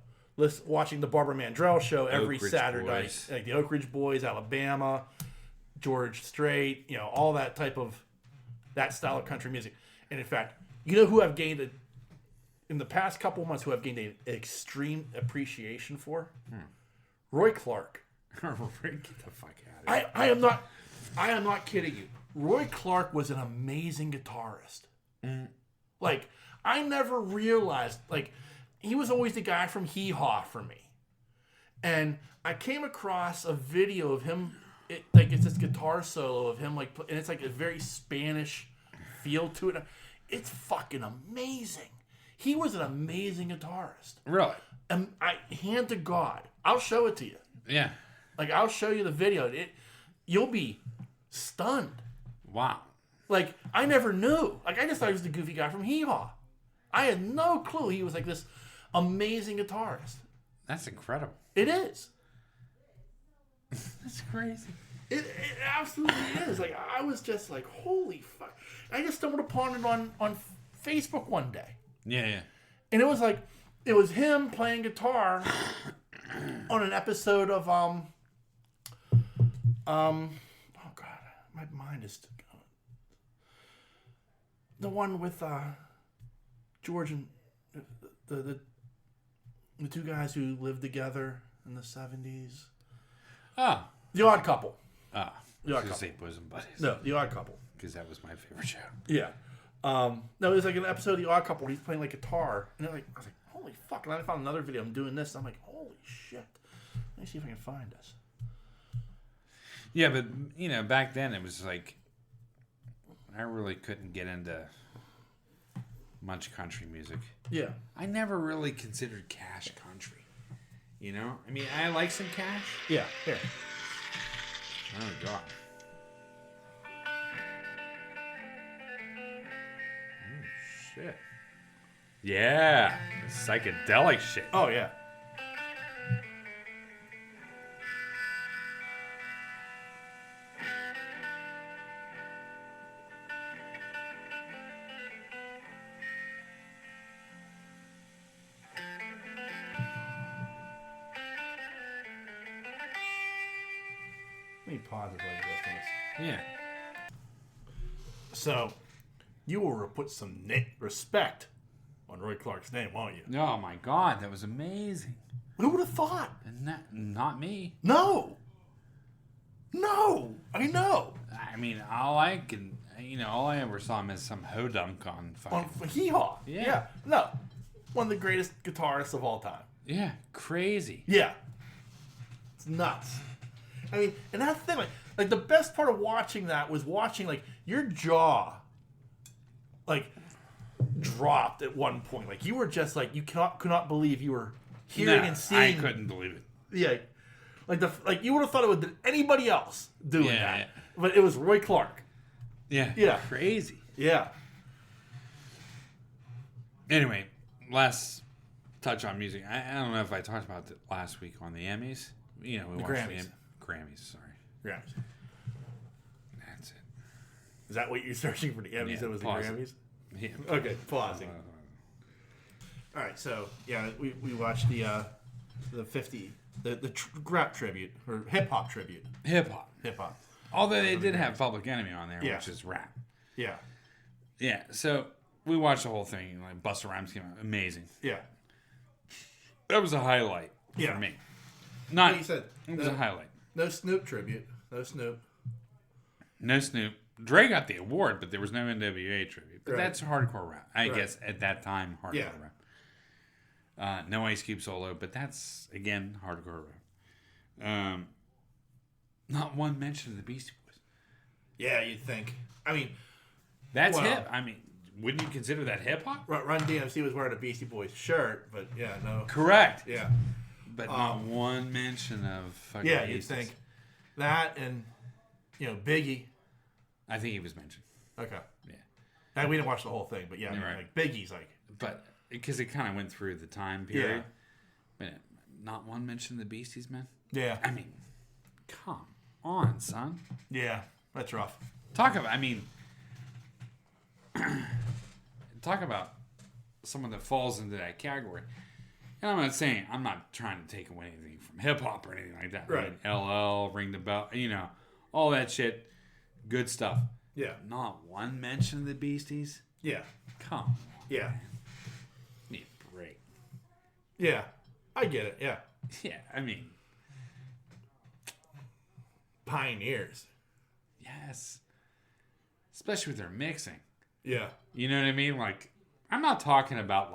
watching the Barbara Mandrell show every Oak Ridge Saturday, Boys. like the Oak Ridge Boys, Alabama, George Strait, you know, all that type of that style of country music. And in fact, you know who I've gained in the past couple of months, who I've gained an extreme appreciation for? Roy Clark. Get the fuck out of here. I am not kidding you. Roy Clark was an amazing guitarist. Like, I never realized, like, he was always the guy from Hee Haw for me. And I came across a video of him, it's this guitar solo of him, like, and it's like a very Spanish feel to it. It's fucking amazing. He was an amazing guitarist. Really? And hand to God, I'll show it to you. Yeah. Like, I'll show you the video. You'll be stunned. Wow. Like, I never knew. Like, I just thought he was the goofy guy from Hee Haw. I had no clue he was like this amazing guitarist. That's incredible. It is. That's crazy. It absolutely is. Like, I was just like, holy fuck. I just stumbled upon it on Facebook one day. Yeah. And it was like, it was him playing guitar on an episode of, oh God, my mind is the one with George and the two guys who lived together in the 70s. Oh. The Odd Couple. Ah. The Odd Couple. Say Bosom Buddies. No, The Odd Couple. Because that was my favorite show. Yeah. No, it was like an episode of The Odd Couple where he's playing like guitar. And I was like, holy fuck. And then I found another video of him doing this. And I'm like, holy shit. Let me see if I can find this. Yeah, but, you know, back then it was like, I really couldn't get into much country music. Yeah. I never really considered Cash country. You know? I mean, I like some Cash. Yeah, here. Oh, God. Oh, shit. Yeah. Psychedelic shit. Oh, yeah. Let me pause it like this. Yeah. So, you will put some respect on Roy Clark's name, won't you? Oh, my God. That was amazing. Who would have thought? And not me. No, I know. I mean, all I ever saw him as some hodunk on fucking... On Hee Haw. Yeah. No. One of the greatest guitarists of all time. Yeah, crazy. Yeah. It's nuts. I mean, and that's the thing, like the best part of watching that was watching, like, your jaw, like, dropped at one point. Like you were just like you could not believe you were hearing and seeing. I couldn't believe it. Yeah, like you would have thought it would have been anybody else doing that, yeah. But it was Roy Clark. Yeah, crazy. Yeah. Anyway, last touch on music. I don't know if I talked about it last week on the Emmys. We watched Grammys. the Grammys. Sorry, Grammys. That's it. Is that what you're searching for? The Emmys? That was the Grammys. Yeah. Okay, pausing. All right, so we watched the 50 the rap tribute or hip hop tribute. Hip hop. Although they did have Public Enemy on there, which is rap. Yeah. Yeah. So we watched the whole thing. Like Busta Rhymes came out, amazing. Yeah. That was a highlight for me. Not. Like you said, it was a highlight. No Snoop tribute. No Snoop. No Snoop. Dre got the award, but there was no NWA tribute. But that's hardcore rap. I guess at that time, hardcore rap. No Ice Cube solo, but that's, again, hardcore rap. Not one mention of the Beastie Boys. Yeah, you'd think. I mean... That's hip. I mean, wouldn't you consider that hip-hop? Run DMC was wearing a Beastie Boys shirt, but no. Correct. Yeah. But not one mention of fucking Beasties. You'd think. That and, Biggie. I think he was mentioned. Okay. Yeah. And we didn't watch the whole thing, but like Biggie's like... But, because it kind of went through the time period. Yeah. But not one mention of the Beasties, man? Yeah. I mean, come on, son. Yeah, that's rough. Talk about someone that falls into that category. And I'm not trying to take away anything from hip hop or anything like that. Right. I mean, LL, Ring the Bell, all that shit. Good stuff. Yeah. Not one mention of the Beasties. Yeah. Come on. Yeah. Man. Need a break. Yeah. I get it. Yeah. Yeah. I mean. Pioneers. Yes. Especially with their mixing. Yeah. You know what I mean? Like, I'm not talking about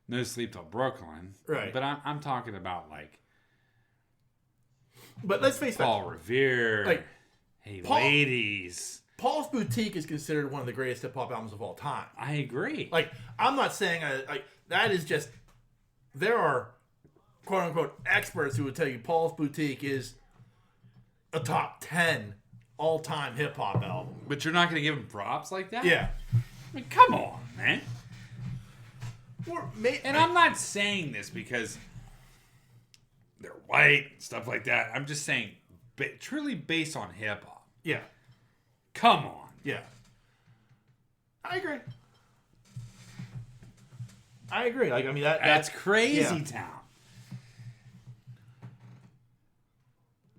No Sleep Till Brooklyn. Right. But I'm talking about But let's face it. Paul Revere. Hey, ladies. Paul's Boutique is considered one of the greatest hip hop albums of all time. I agree. I'm not saying that is just. There are quote unquote experts who would tell you Paul's Boutique is a top 10 all time hip hop album. But you're not going to give him props like that? Yeah. I mean, come on, man. And I'm not saying this because they're white, stuff like that. I'm just saying, truly based on hip hop. Yeah. Come on. Yeah. I agree. That's crazy town.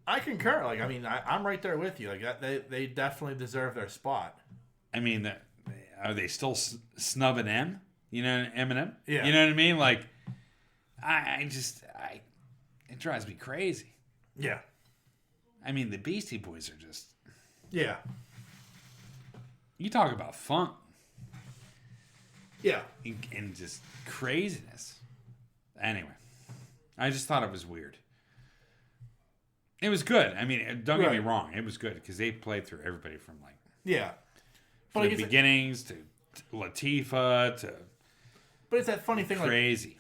I concur. I'm right there with you. They definitely deserve their spot. I mean, are they still snubbing M? Eminem? Yeah. You know what I mean? It drives me crazy. Yeah. I mean, the Beastie Boys are just... Yeah. You talk about funk. Yeah. And just craziness. Anyway. I just thought it was weird. It was good. I mean, don't get me wrong. It was good because they played through everybody from Yeah. From the beginnings to Latifah to... But it's that funny thing. Crazy.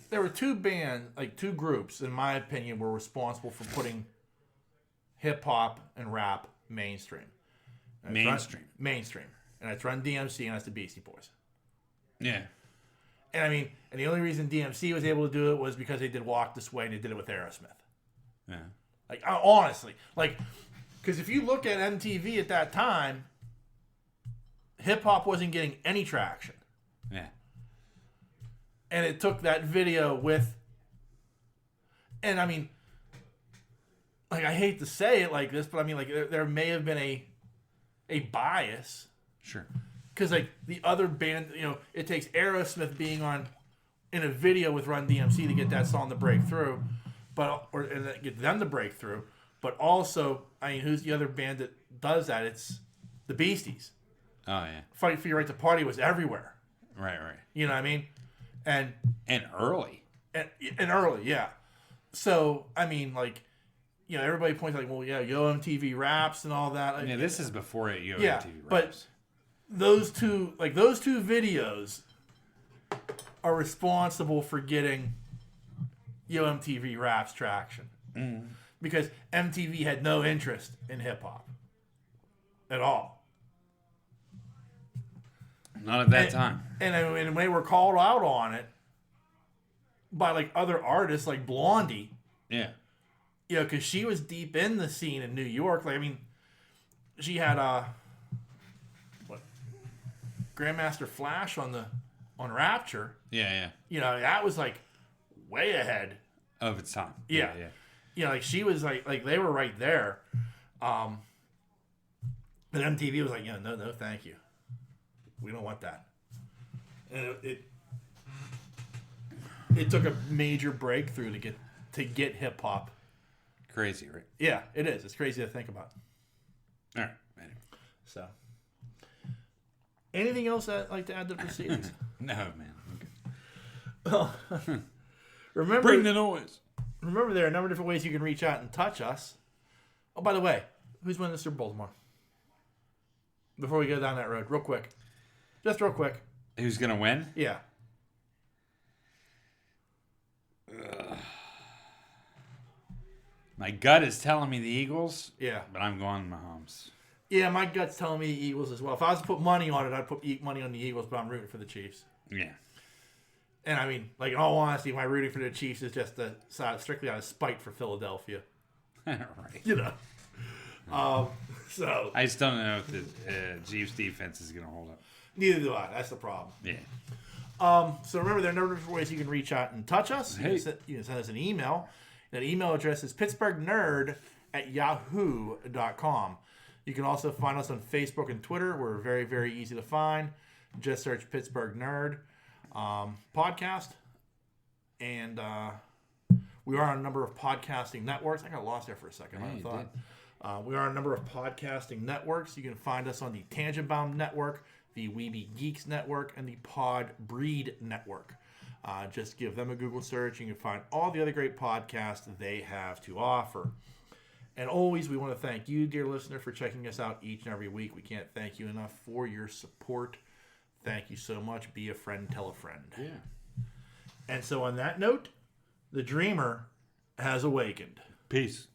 There were two groups, in my opinion, were responsible for putting hip hop and rap mainstream. Mainstream. And that's Run DMC and that's the Beastie Boys. Yeah. And and the only reason DMC was able to do it was because they did Walk This Way and they did it with Aerosmith. Yeah. Honestly. Because if you look at MTV at that time, hip hop wasn't getting any traction. Yeah. And it took that video with... And I hate to say it like this, but there may have been a bias. Sure. Because the other band, it takes Aerosmith being in a video with Run DMC to get that song to break through, and get them to break through. But also, who's the other band that does that? It's the Beasties. Oh yeah. Fight for Your Right to Party was everywhere. Right. You know what I mean? And early. And early, yeah. So everybody points like, well, yeah, Yo MTV Raps and all that. Yeah, this is before Yo MTV Raps. But those two videos are responsible for getting Yo MTV Raps traction. Mm. Because MTV had no interest in hip hop at all. Not at that time. And they were called out on it by like other artists like Blondie. Yeah. Because she was deep in the scene in New York. Like, I mean, she had Grandmaster Flash on Rapture. Yeah. That was like way ahead of its time. Yeah. Like she was like they were right there. But MTV was like, no, thank you. We don't want that. And it took a major breakthrough to get hip hop. Crazy, right? Yeah, it is. It's crazy to think about. All right. Anyway. So, anything else I'd like to add to the proceedings? No, man. Okay. Well, remember, bring the noise. Remember, there are a number of different ways you can reach out and touch us. Oh, by the way, who's winning the Super Bowl tomorrow? Before we go down that road, real quick. Just real quick. Who's going to win? Yeah. My gut is telling me the Eagles. Yeah. But I'm going Mahomes. Yeah, my gut's telling me the Eagles as well. If I was to put money on it, I'd put money on the Eagles, but I'm rooting for the Chiefs. Yeah. And I mean, like, in all honesty, my rooting for the Chiefs is just strictly out of spite for Philadelphia. Right. So. I just don't know if the Chiefs defense is going to hold up. Neither do I. That's the problem. Yeah. So remember, there are a number of different ways you can reach out and touch us. Hey. You can send us an email. That email address is pittsburghnerd@yahoo.com. You can also find us on Facebook and Twitter. We're very, very easy to find. Just search Pittsburgh Nerd podcast. And we are on a number of podcasting networks. I got lost there for a second. Yeah, I thought. We are on a number of podcasting networks. You can find us on the Tangent Bound Network, the Weeby Geeks Network, and the Pod Breed Network. Just give them a Google search. You can find all the other great podcasts they have to offer. And always, we want to thank you, dear listener, for checking us out each and every week. We can't thank you enough for your support. Thank you so much. Be a friend, tell a friend. Yeah. And so on that note, the dreamer has awakened. Peace.